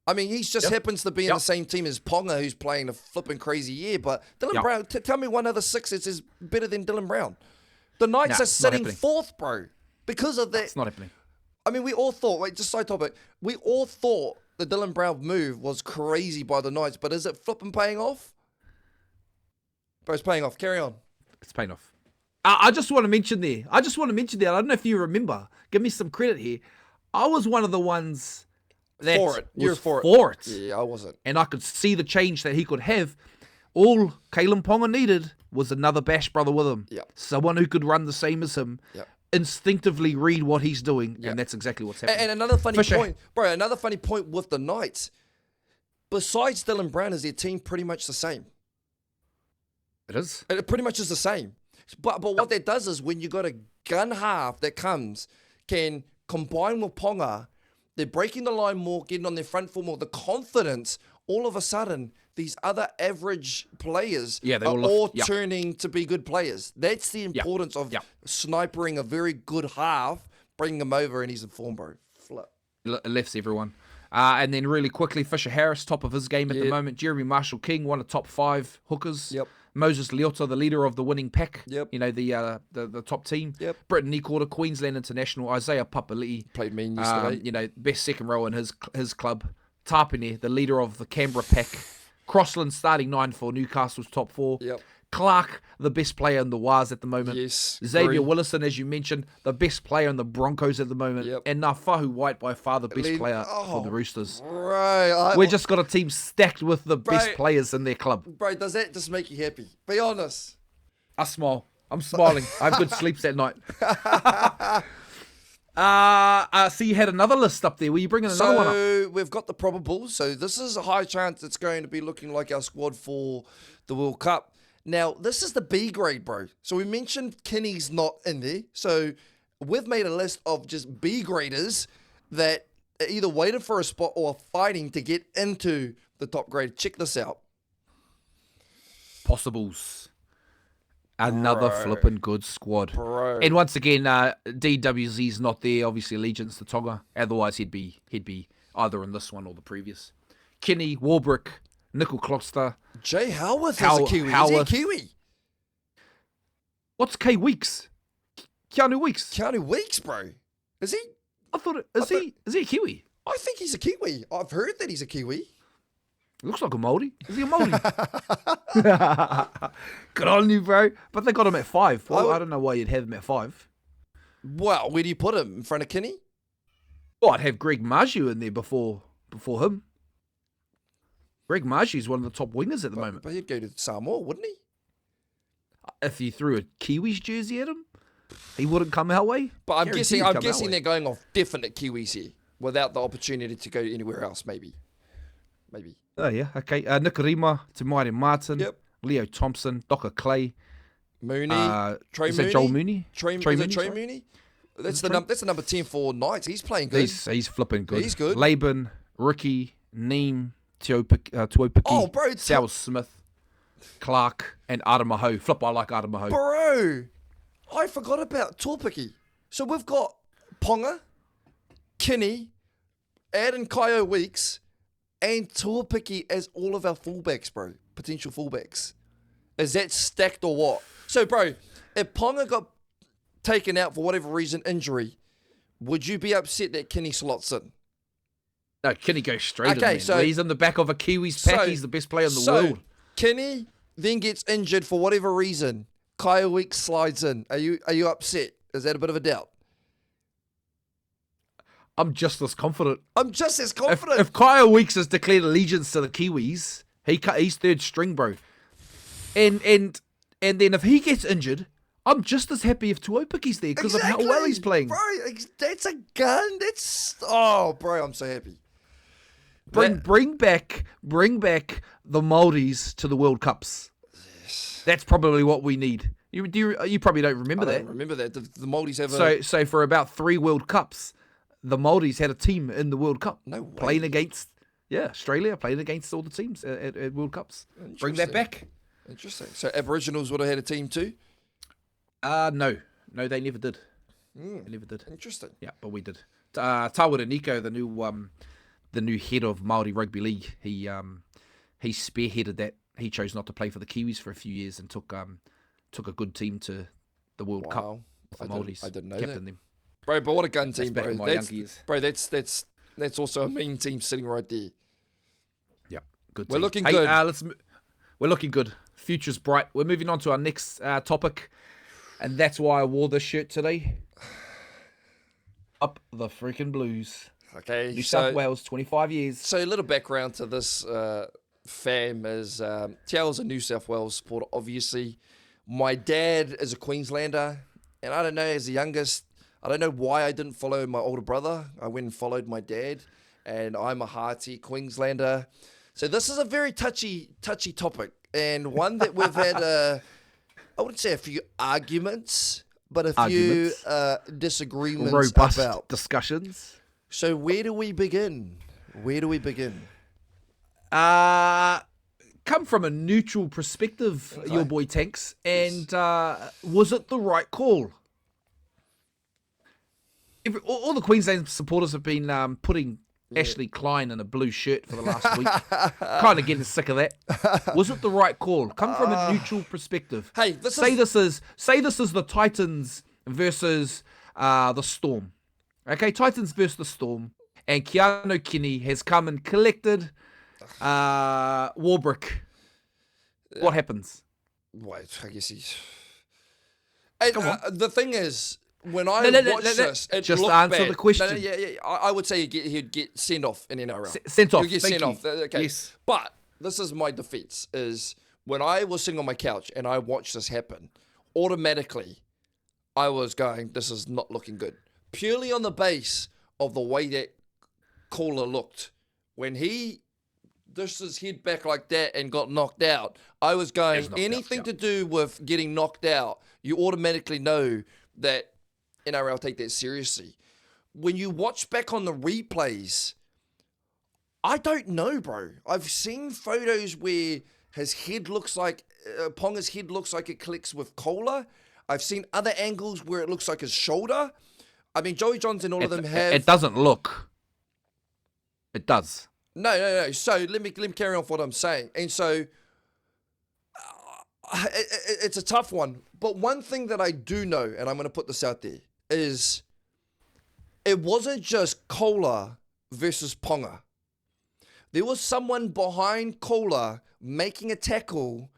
I mean, he just happens to be in the same team as Ponga, who's playing a flipping crazy year. But Dylan Brown, tell me one other 6 that is better than Dylan Brown. The Knights are sitting 4th, bro, because of that. It's not happening. I mean, we all thought, just side topic, we all thought the Dylan Brown move was crazy by the Knights, but is it flipping paying off? Bro, it's paying off. Carry on. It's paying off. I just want to mention there. I don't know if you remember. Give me some credit here. I was one of the ones that You're for it. Yeah, I wasn't. And I could see the change that he could have. All Kalyn Ponga needed was another Bash brother with him. Yep. Someone who could run the same as him. Yep. Instinctively read what he's doing. Yep. And that's exactly what's happening. And another funny point. Bro, another funny point with the Knights. Besides Dylan Brown, is their team pretty much the same? It is. It pretty much is the same. But what that does is when you got a gun half that can combine with Ponga, they're breaking the line more, getting on their front foot more, the confidence, all of a sudden, these other average players are all turning to be good players. That's the importance of snipering a very good half, bringing him over, and he's in form, bro. Flip. It lifts everyone. And then really quickly, Fisher Harris, top of his game at the moment. Jeremy Marshall-King, one of the top 5 hookers. Yep. Moses Leiataua, the leader of the winning pack. Yep. You know, the top team. Yep. Britain Nikorda, Queensland International. Isaiah Papali'i. Played mean yesterday. You know, best second row in his club. Tapine, the leader of the Canberra pack. Crossland starting 9 for Newcastle's top 4. Yep. Clark, the best player in the Wars at the moment. Yes. Xavier Willison, as you mentioned, the best player in the Broncos at the moment. Yep. And Fahu White, by far the best player for the Roosters. Right. We've just got a team stacked with the best players in their club. Bro, does that just make you happy? Be honest. I smile. I'm smiling. I have good sleeps that night. So you had another list up there. Were you bringing another one up? So we've got the probables. So this is a high chance it's going to be looking like our squad for the World Cup. Now, this is the B grade, bro. So we mentioned Kinney's not in there. So we've made a list of just B graders that are either waited for a spot or fighting to get into the top grade. Check this out. Possibles. Another flipping good squad. Bro. And once again, DWZ's not there. Obviously, allegiance to Tonga. Otherwise, he'd be either in this one or the previous. Kinney, Warbrick, Nickel Closter. Jay Howarth is a Kiwi. Is he a Kiwi? What's K Weeks? Keanu Weeks. Keanu Weeks, bro. Is he? Is he a Kiwi? I think he's a Kiwi. I've heard that he's a Kiwi. Looks like a Maori. Is he a Maori? Good on you, bro. But they got him at 5. Well, I don't know why you'd have him at 5. Well, where do you put him? In front of Kinney? Well, I'd have Greg Marju in there before him. Greg Marju is one of the top wingers at the moment. But he'd go to Samoa, wouldn't he? If you threw a Kiwis jersey at him, he wouldn't come our way. But I'm guessing they're going off definite Kiwis here without the opportunity to go anywhere else, maybe. Oh, yeah, okay. Nikarima, Te Martin, Leo Thompson, Docker Clay. Mooney. Trey is Mooney. that Joel Mooney? Trey Mooney? That's the number 10 for Knights. He's playing good. He's flipping good. He's good. Laban, Ricky, Neem, Tuopiki, oh, bro, Stowers-Smith, Clark, and Aramaho. Flip, I like Aramaho. Bro, I forgot about Tuopiki. So we've got Ponga, Kinney, add in Kaio Weeks, and Tuopiki as all of our fullbacks, bro. Potential fullbacks. Is that stacked or what? So, bro, if Ponga got taken out for whatever reason, injury, would you be upset that Kinney slots in? No, Kinney goes straight in, man. So he's in the back of a Kiwis pack. He's the best player in the world. Kinney then gets injured for whatever reason. Kaio Weeks slides in. Are you upset? Is that a bit of a doubt? I'm just as confident. If Kyle Weeks has declared allegiance to the Kiwis, he's third string, bro. And then if he gets injured, I'm just as happy if Tuopiki's there because of how well he's playing. Bro, that's a gun. Bro, I'm so happy. Bring back the Māoris to the World Cups. Yes. That's probably what we need. You probably don't remember that. I don't remember that. The Māoris have So for about 3 World Cups, the Māoris had a team in the World Cup. No way. Playing against Australia, playing against all the teams at World Cups. Bring that back. Interesting. So Aboriginals would have had a team too? No, they never did. They never did. Interesting. Yeah, but we did. Tawara Nico, the new head of Maori Rugby League, he spearheaded that. He chose not to play for the Kiwis for a few years and took a good team to the World Cup with the Māoris. I didn't know Captained that. them. Bro, but what a gun team, back bro. in my younger years. Bro, that's also a mean team sitting right there. Yeah, good team. We're looking good. We're looking good. Future's bright. We're moving on to our next topic, and that's why I wore this shirt today. Up the freaking Blues. Okay. New South Wales, 25 years. So a little background to this fam is Tiao's a New South Wales supporter, obviously. My dad is a Queenslander, and I don't know, as the youngest, I don't know why I didn't follow my older brother. I went and followed my dad, and I'm a hearty Queenslander. So this is a very touchy topic. and one that we've had, I wouldn't say a few arguments, but a few disagreements robust about. discussions. So where do we begin? Come from a neutral perspective, your boy Tanks, and was it the right call? All the Queensland supporters have been putting Ashley Klein in a blue shirt for the last week. Kind of getting sick of that. Was it the right call? Come from a neutral perspective. Hey, this is the Titans versus the Storm. Okay, Titans versus the Storm, and Keanu Kenny has come and collected Warbrick. What happens? Wait, I guess he's. And, the thing is, when I watched this, it just looked answer bad. the question. I would say he'd get sent off in NRL. Sent off. He'd get Thank sent you. off. Okay. Yes. But this is my defense: is when I was sitting on my couch and I watched this happen, automatically, I was going, "This is not looking good." Purely on the base of the way that Kohler looked when he dished his head back like that and got knocked out. I was going, anything to do with getting knocked out, you automatically know that NRL take that seriously. When you watch back on the replays, I don't know, bro. I've seen photos where his head looks like, Ponga's head looks like it clicks with Kohler. I've seen other angles where it looks like his shoulder. I mean, Joey Johns and all of them have... It doesn't look. It does. No. So let me carry on with what I'm saying. And so it's a tough one. But one thing that I do know, and I'm going to put this out there, is it wasn't just Kohler versus Ponga. There was someone behind Kohler making a tackle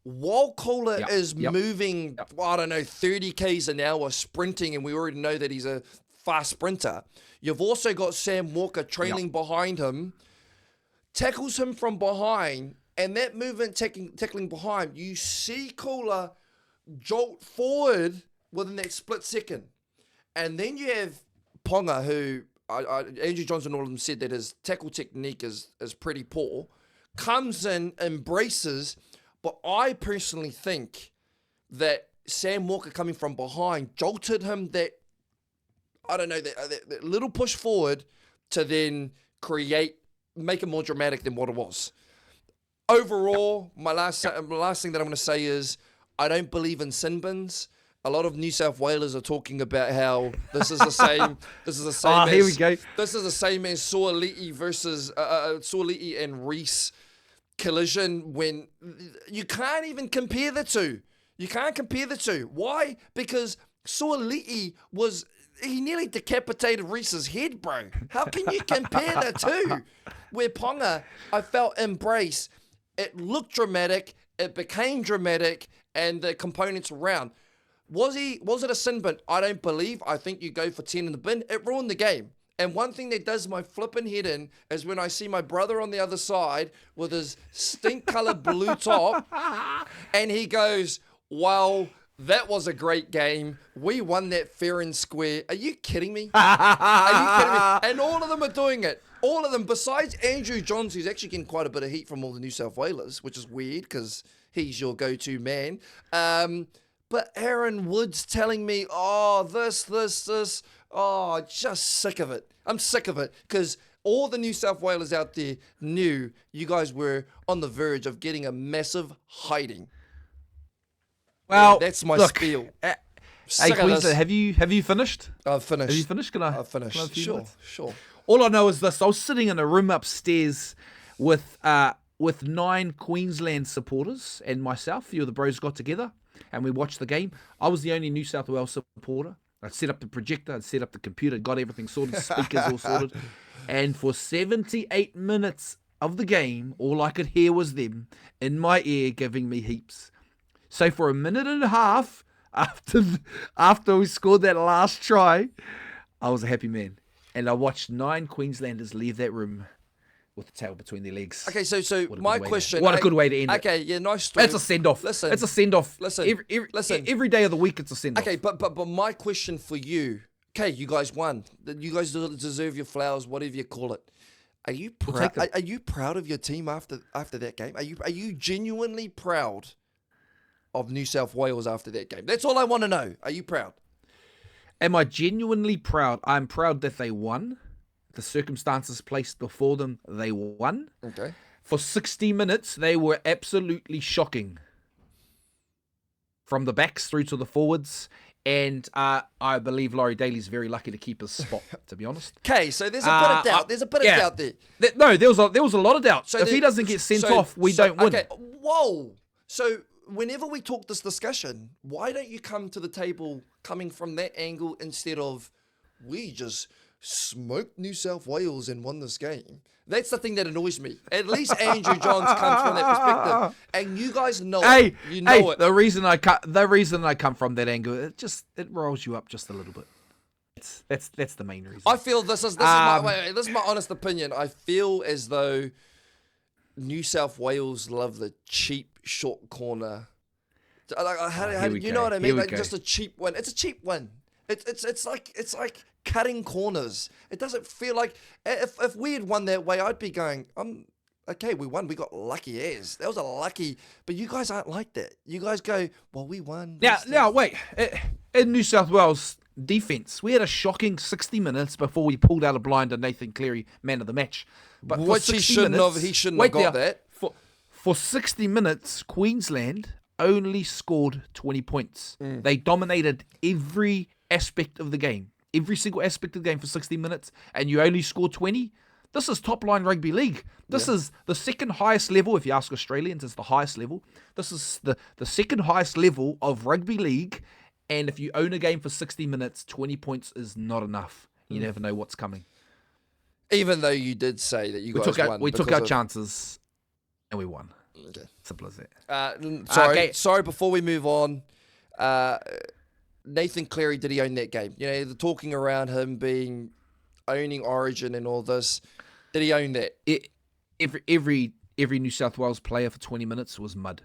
while Kohler is moving, I don't know, 30 Ks an hour sprinting, and we already know that he's a fast sprinter. You've also got Sam Walker trailing behind him, tackles him from behind, and that movement tackling behind, you see Kohler jolt forward within that split second. And then you have Ponga, who Andrew Johnson and all of them said that his tackle technique is pretty poor, comes in, embraces, but I personally think that Sam Walker coming from behind jolted him that, I don't know, that little push forward to then make it more dramatic than what it was. Overall, my last thing that I'm going to say is I don't believe in sin bins. A lot of New South Whalers are talking about how this is the same. This is the same. Here we go. This is the same as Suoli'i versus Suoli'i and Reese collision. When you can't even compare the two. You can't compare the two. Why? Because Suoli'i he nearly decapitated Reese's head, bro. How can you compare the two? Where Ponga, I felt embrace. It looked dramatic. It became dramatic, and the components around. Was it a sin bin? I don't believe. I think you go for 10 in the bin. It ruined the game. And one thing that does my flipping head in is when I see my brother on the other side with his stink-coloured blue top, and he goes, well, that was a great game. We won that fair and square. Are you kidding me? Are you kidding me? And all of them are doing it. All of them, besides Andrew Johns, who's actually getting quite a bit of heat from all the New South Whalers, which is weird because he's your go-to man. But Aaron Woods telling me, this. Just sick of it. I'm sick of it because all the New South Whalers out there knew you guys were on the verge of getting a massive hiding. Well, that's my spiel. Hey, Queensland, have you finished? I've finished. Have you finished? I've finished. Sure. All I know is this. I was sitting in a room upstairs with 9 Queensland supporters and myself. A few of the bros got together and we watched the game. I was the only New South Wales supporter. I'd set up the projector, I'd set up the computer, got everything sorted, speakers all sorted. And for 78 minutes of the game, all I could hear was them in my ear giving me heaps. So for a minute and a half after we scored that last try, I was a happy man. And I watched 9 Queenslanders leave that room with the tail between their legs. Okay, so my question... What a good way to end it. Okay, yeah, nice story. It's a send-off. Listen. It's a send-off. Listen. Every day of the week, it's a send-off. Okay, but my question for you... Okay, you guys won. You guys deserve your flowers, whatever you call it. Are you We'll proud? take them. Are you proud of your team after that game? Are you genuinely proud of New South Wales after that game? That's all I want to know. Are you proud? Am I genuinely proud? I'm proud that they won. The circumstances placed before them, they won. Okay. For 60 minutes, they were absolutely shocking. From the backs through to the forwards. And I believe Laurie Daly's very lucky to keep his spot, to be honest. Okay, so there's a bit of doubt. There's a bit of doubt there. No, there was a lot of doubt. So if he doesn't get sent off, we don't win. Okay, whoa. So whenever we talk this discussion, why don't you come to the table coming from that angle instead of we just smoked New South Wales and won this game? That's the thing that annoys me. At least Andrew Johns comes from that perspective, and you guys know it. You know it. The reason I come from that angle, it rolls you up just a little bit. That's the main reason. I feel this is my honest opinion. I feel as though New South Wales love the cheap short corner. You know what I mean? Like just a cheap win. It's a cheap win. It's like cutting corners. It doesn't feel like if we had won that way, I'd be going, okay, we won. We got lucky as. That was a lucky. But you guys aren't like that. You guys go, well, we won. Now wait. In New South Wales defense, we had a shocking 60 minutes before we pulled out a blinder Nathan Cleary, man of the match. But which he shouldn't have got that. For 60 minutes, Queensland only scored 20 points. They dominated every aspect of the game. Every single aspect of the game for 60 minutes, and you only score 20? This is top-line rugby league. This is the second highest level. If you ask Australians, it's the highest level. This is the second highest level of rugby league, and if you own a game for 60 minutes, 20 points is not enough. You never know what's coming. Even though you did say that we took our chances, and we won. Okay. Simple as that. Sorry, before we move on, Nathan Cleary, did he own that game? You know, the talking around him owning Origin and all this. Did he own that? Every New South Wales player for 20 minutes was mud.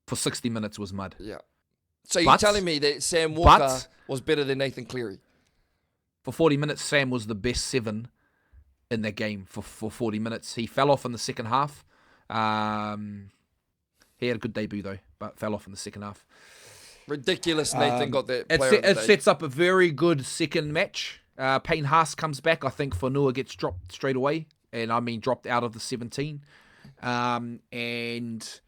For 60 minutes was mud. Yeah. So you're telling me that Sam Walker was better than Nathan Cleary? For 40 minutes, Sam was the best 7 in that game for 40 minutes. He fell off in the second half. He had a good debut, though, but fell off in the second half. Ridiculous Nathan got that player It sets up a very good second match. Payne Haas comes back. I think Whanua gets dropped straight away. And I mean dropped out of the 17. And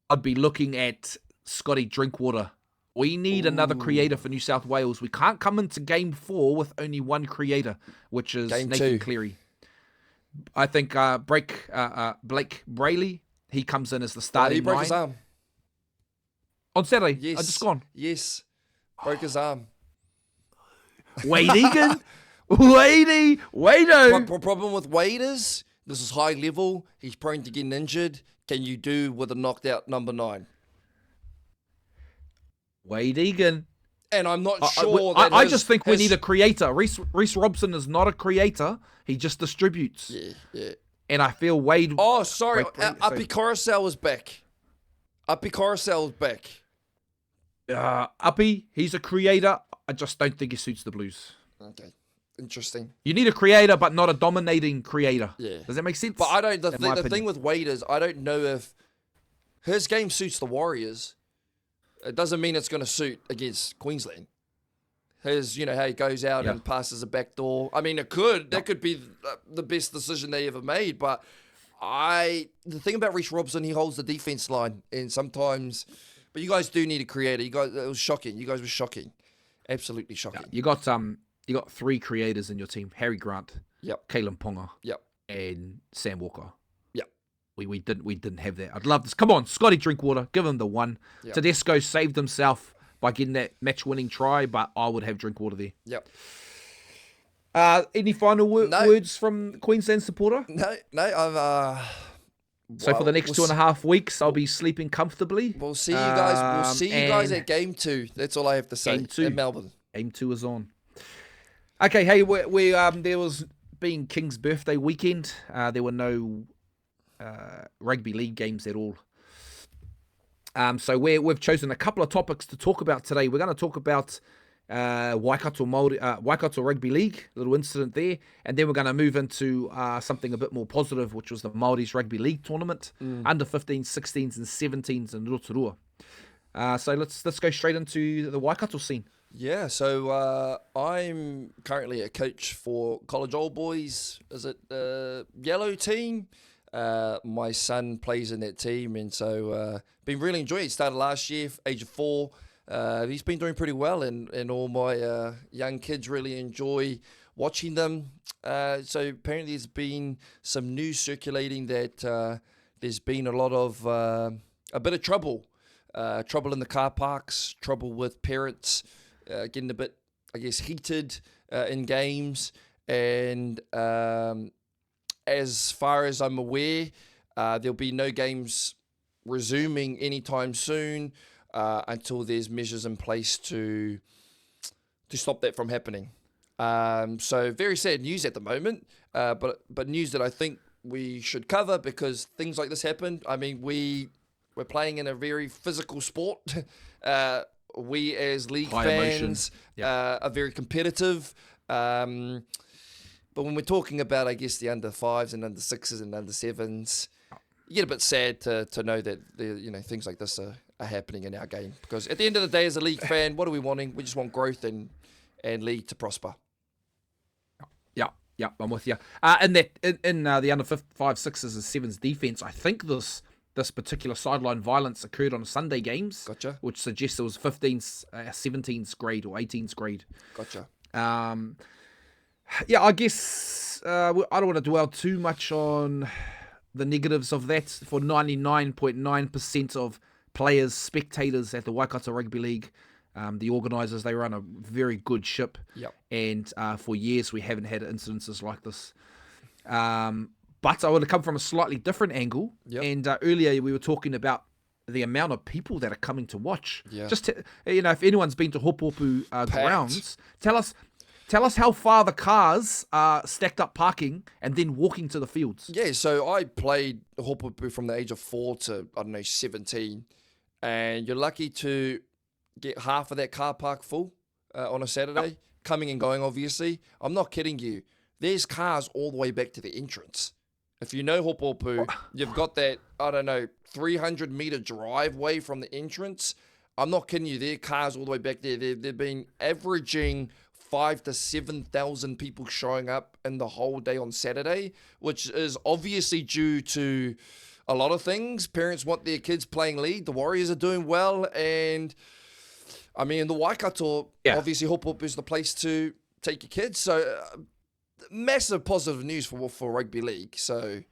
I'd be looking at Scotty Drinkwater. We need another creator for New South Wales. We can't come into game 4 with only one creator, which is Nathan Cleary. I think Blake Brayley, he comes in as the starting he broke 9. His arm. On Saturday, Yes. I just gone. Yes. Broke his arm. Wade Egan? Wado. Problem with Wade is, this is high level. He's prone to getting injured. Can you do with a knocked out number 9? Wade Egan. And I'm not sure I just think we need a creator. Reece Robson is not a creator. He just distributes. Yeah. And I feel Wade... Oh, sorry. Api Coruscant was back. Api Coruscant was back. Uppy, he's a creator. I just don't think he suits the Blues. Okay, interesting. You need a creator, but not a dominating creator. Yeah. Does that make sense? But I don't. The thing with Wade is, I don't know if his game suits the Warriors. It doesn't mean it's going to suit against Queensland. His, how he goes out and passes a back door. I mean, it could. That could be the best decision they ever made. But the thing about Reece Robson, he holds the defense line, and sometimes. But you guys do need a creator. It was shocking. You guys were shocking, absolutely shocking. You got 3 creators in your team: Harry Grant, Kalyn Ponga, and Sam Walker. We didn't have that. I'd love this. Come on, Scotty Drinkwater, give him the 1. Tedesco saved himself by getting that match-winning try, but I would have Drinkwater there. Any final words from Queensland supporter? No. So for the next 2.5 weeks, I'll be sleeping comfortably. We'll see you guys. We'll see you guys at Game 2. That's all I have to say. Game 2 in Melbourne. Game 2 is on. Okay, hey, we there was being King's birthday weekend. There were no rugby league games at all. So we've chosen a couple of topics to talk about today. We're going to talk about Waikato Rugby League, little incident there, and then we're going to move into something a bit more positive, which was the Maori's Rugby League tournament, under 15s, 16s, and 17s in Rotorua. So let's go straight into the Waikato scene. Yeah, so I'm currently a coach for College Old Boys. Is it Yellow team? My son plays in that team, and so been really enjoying it. Started last year, age of 4. He's been doing pretty well, and all my young kids really enjoy watching them. So apparently there's been some news circulating that there's been a lot of, a bit of trouble in the car parks, trouble with parents getting a bit, I guess, heated in games. And as far as I'm aware, there'll be no games resuming anytime soon until there's measures in place to stop that from happening. So very sad news at the moment, but news that I think we should cover because things like this happen. I mean, we're playing in a very physical sport. We as league fans are very competitive. But when we're talking about, I guess, the under 5s and under 6s and under 7s, you get a bit sad to know that things like this are happening in our game. Because at the end of the day, as a league fan, what are we wanting? We just want growth and league to prosper. Yeah, I'm with you. In the under 5, 6s and 7s defense, I think this particular sideline violence occurred on Sunday games. Gotcha. Which suggests it was 15s, 17s grade or 18s grade. Gotcha. Yeah, I guess I don't want to dwell too much on the negatives of that. For 99.9% of players, spectators at the Waikato Rugby League, the organisers, they run a very good ship. Yep. And for years we haven't had incidences like this. But I want to come from a slightly different angle. Yep. And earlier we were talking about the amount of people that are coming to watch. Yeah. Just if anyone's been to Hopopu grounds, tell us how far the cars are stacked up parking and then walking to the fields. Yeah, so I played Hopopu from the age of 4 to, 17. And you're lucky to get half of that car park full on a Saturday, coming and going, obviously. I'm not kidding you. There's cars all the way back to the entrance. If you know Hopopu, you've got that, 300-metre driveway from the entrance. I'm not kidding you. There are cars all the way back there. They've been averaging 5,000 to 7,000 people showing up in the whole day on Saturday, which is obviously due to a lot of things. Parents want their kids playing league. The Warriors are doing well. And, I mean, the Waikato, obviously, Hopopu is the place to take your kids. So, massive positive news for rugby league. So,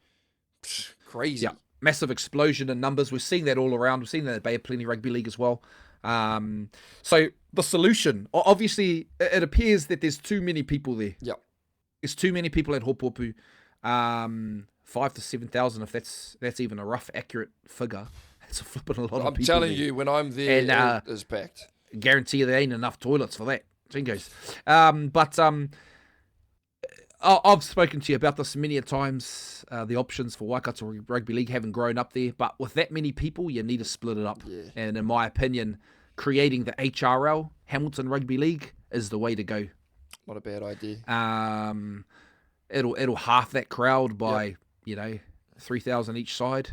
crazy. Yeah, massive explosion in numbers. We're seeing that all around. We're seeing that at Bay of Plenty Rugby League as well. So the solution, obviously, it appears that there's too many people there. Yeah, there's too many people at Hopopu. 5,000 to 7,000, if that's even a rough, accurate figure. That's a flipping a lot of people. I'm telling there. you, when I'm there, it is packed. Guarantee you there ain't enough toilets for that. Jingos. I've spoken to you about this many a times. The options for Waikato Rugby League haven't grown up there, but with that many people, you need to split it up. Yeah. And in my opinion, creating the HRL, Hamilton Rugby League, is the way to go. Not a bad idea. It'll half that crowd by 3,000 each side,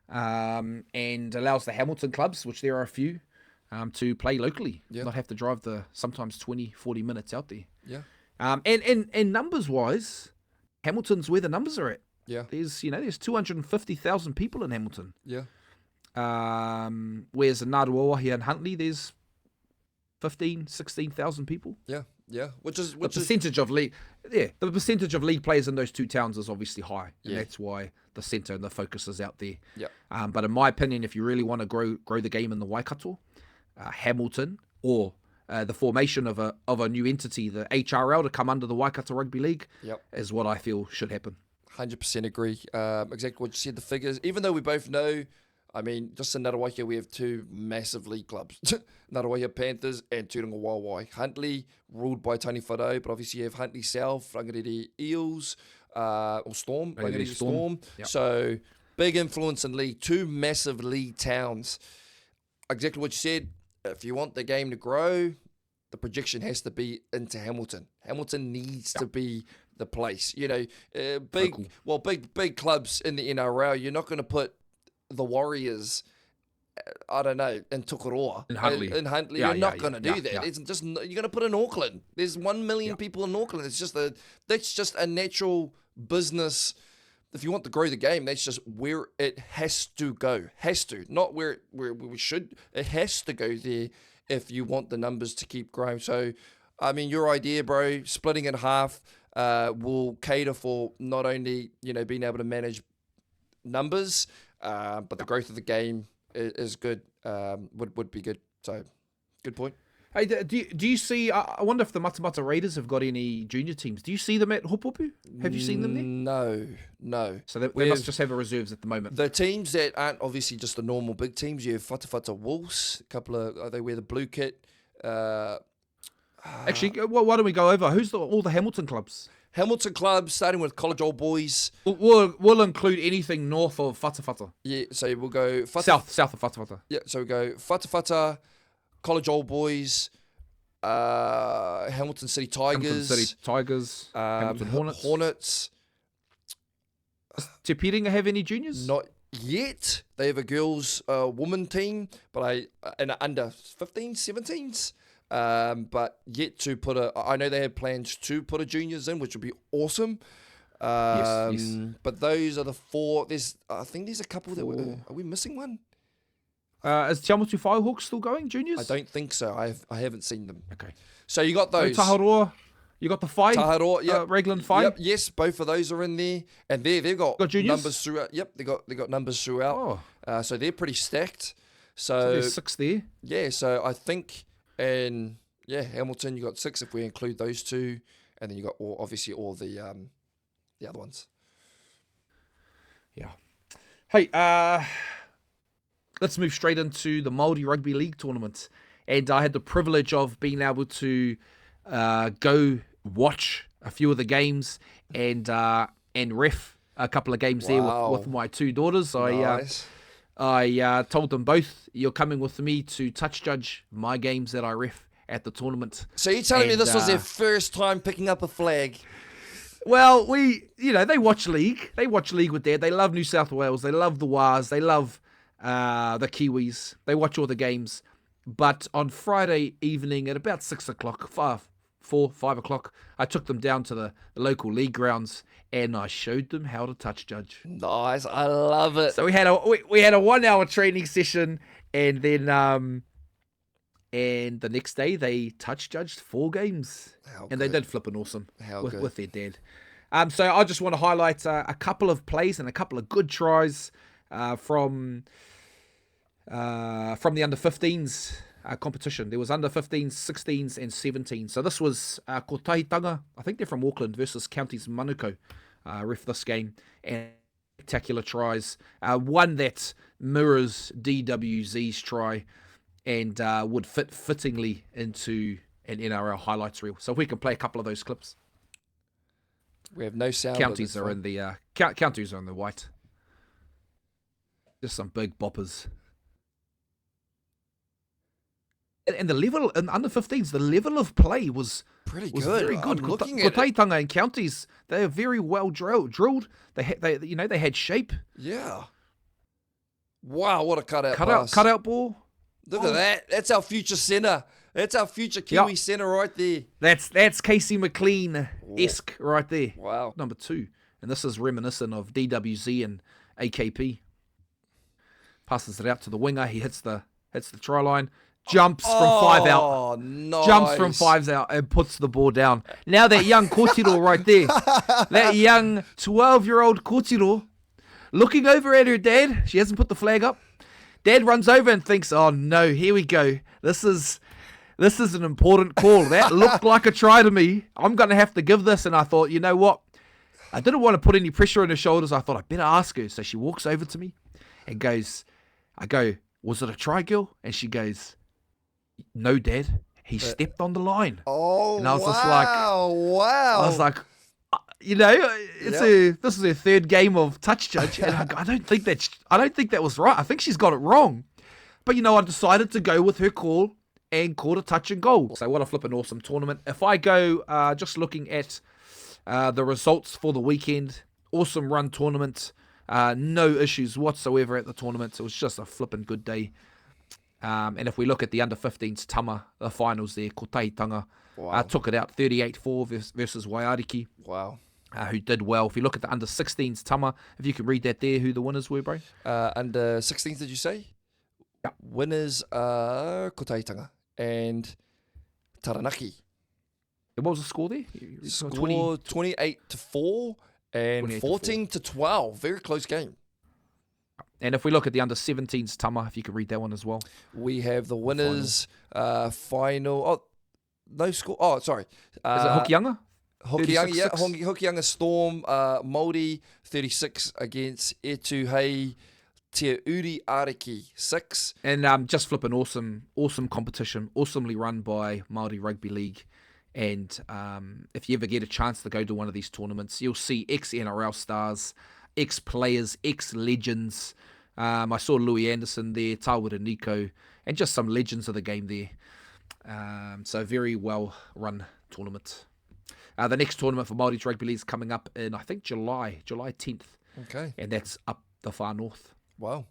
and allows the Hamilton clubs, which there are a few, to play locally. Yeah. Not have to drive the sometimes 20-40 minutes out there. Yeah. And numbers wise, Hamilton's where the numbers are at. Yeah. There's 250,000 people in Hamilton. Yeah. Whereas in Ngāruawa here in Huntly, there's 16,000 people. Yeah. Yeah. Which is the percentage of league. Yeah, the percentage of league players in those two towns is obviously high, and that's why the centre and the focus is out there. Yeah. But in my opinion, if you really want to grow the game in the Waikato, Hamilton or the formation of a new entity, the HRL, to come under the Waikato Rugby League, is what I feel should happen. 100% agree. Exactly what you said, the figures. Even though we both know, I mean, just in Ngāruawa we have two massive league clubs. Ngāruawa Panthers and Tūringa Waiwai. Huntly, ruled by Tony Whadau, but obviously you have Huntly South, Rangatahi Eels, or Storm, Rangatahi Storm. Yep. So, big influence in league. Two massive league towns. Exactly what you said. If you want the game to grow, the projection has to be into Hamilton. Hamilton needs to be the place. You know, big clubs in the NRL. You're not going to put the Warriors, I don't know, in Tukuroa. In Huntly. You're not going to do that. It's just, you're going to put in Auckland. There's 1 million people in Auckland. That's just a natural business. If you want to grow the game, that's just where it has to go. Has to. Not where we should. It has to go there if you want the numbers to keep growing. So, I mean, your idea, bro, splitting in half will cater for not only, being able to manage numbers, but the growth of the game is good, would be good. So, good point. Hey, do you see, I wonder if the Matamata Raiders have got any junior teams. Do you see them at Hopopu? Have you seen them there? No. So they must just have a reserves at the moment. The teams that aren't obviously just the normal big teams, you have Whatawhata Wolves, a couple of, they wear the blue kit. Actually, why don't we go over? Who's all the Hamilton clubs? Hamilton clubs, starting with College Old Boys. We'll include anything north of Whatawhata. Yeah, so we'll go... South of Whatawhata. Yeah, so we go Whatawhata, College Old Boys, Hamilton City Tigers. Hamilton Hornets. Does Te Piringa have any juniors? Not yet. They have a girls woman team, but under 15s, 17s. But yet to put I know they have plans to put a juniors in, which would be awesome. Yes. But those are the four. I think there's a couple that are we missing one? Is Te Amotu Firehawks still going, juniors? I don't think so. I haven't seen them. Okay. So you got those. Taharoa, you got the Whai. Taharoa, yep. Raglan Whai. Yep, yes, both of those are in there. And they've got juniors? numbers throughout. Yep, they got numbers throughout. Oh. So they're pretty stacked. So there's 6 there. Yeah, so I think Hamilton, you got 6 if we include those two. And then you got obviously all the other ones. Yeah. Hey, let's move straight into the Maori Rugby League tournament. And I had the privilege of being able to go watch a few of the games and ref a couple of games there with my 2 daughters. Nice. I told them both, you're coming with me to touch judge my games that I ref at the tournament. So you're telling me this was their first time picking up a flag? Well, they watch league. They watch league with Dad. They love New South Wales. They love the Wars. They love the Kiwis. They watch all the games. But on Friday evening at about 6 o'clock, 5 o'clock, I took them down to the local league grounds and I showed them how to touch judge. Nice. I love it. So we had a 1 hour training session, and then and the next day they touch judged 4 games. They did flipping awesome with their dad. So I just want to highlight a couple of plays and a couple of good tries from the under 15s competition. There was under 15s, 16s and 17s. So this was Kotahitanga, I think they're from Auckland, versus Counties Manukau, ref this game, and spectacular tries. One that mirrors DWZ's try and would fit fittingly into an NRL highlights reel. So if we can play a couple of those clips. We have no sound. Counties are in the counties are in the white. Just some big boppers. And the level in under 15s, the level of play was pretty good. Very good. Kotahitanga and Counties, they are very well drilled. They had shape. Yeah. Wow, what a cutout cutout ball. Look at that. That's our future centre. That's our future Kiwi centre right there. That's Casey Mclean-esque right there. Wow. Number 2. And this is reminiscent of DWZ and AKP. Passes it out to the winger. He hits the try line. Jumps from 5 out. Nice. Jumps from 5 out and puts the ball down. Now that young Kotiro right there. That young 12-year-old Kotiro looking over at her dad. She hasn't put the flag up. Dad runs over and thinks, oh no, here we go. This is an important call. That looked like a try to me. I'm going to have to give this. And I thought, you know what? I didn't want to put any pressure on her shoulders. I thought I better ask her. So she walks over to me and goes, was it a try, girl? And she goes, no, Dad. He stepped on the line. Oh, and I was just like, wow. I was like, this is her 3rd game of touch judge, and I don't think that was right. I think she's got it wrong. But I decided to go with her call and caught a touch and goal. So what a flipping awesome tournament. If I go just looking at the results for the weekend, awesome run tournament. No issues whatsoever at the tournament. It was just a flipping good day. And if we look at the under-15s Tama, the finals there, Kotahitanga took it out 38-4 versus Waiariki. Wow. Who did well. If you look at the under-16s Tama, if you can read that there, who the winners were, bro? Under 16s, did you say? Yeah. Winners are Kotahitanga and Taranaki. What was the score there? Score 28-4 and 14-12. Very close game. And if we look at the under-17s Tama, if you could read that one as well. We have the winners final. Oh, no score. Oh, sorry. Is it Hokianga? Hokianga, yeah. Hokianga Storm, Maori 36 against Etuhei Te Uri Ariki 6. And just flipping awesome competition, awesomely run by Maori Rugby League. And if you ever get a chance to go to one of these tournaments, you'll see ex-NRL stars, ex-players, ex-legends. I saw Louis Anderson there, Tawara Nico, and just some legends of the game there. So very well run tournament. The next tournament for Māori Rugby League is coming up in, I think, July 10th. Okay. And that's up the far north. Wow.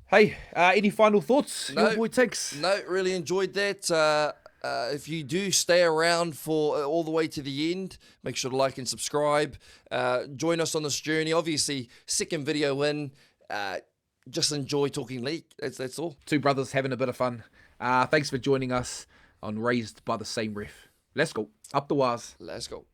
Hey, any final thoughts, No, your boy Tiggs? No, really enjoyed that. If you do stay around for all the way to the end, make sure to like and subscribe. Join us on this journey. Obviously, second video in. Just enjoy talking league. That's all. Two brothers having a bit of fun. Thanks for joining us on Raised by the Same Ref. Let's go. Up the wires. Let's go.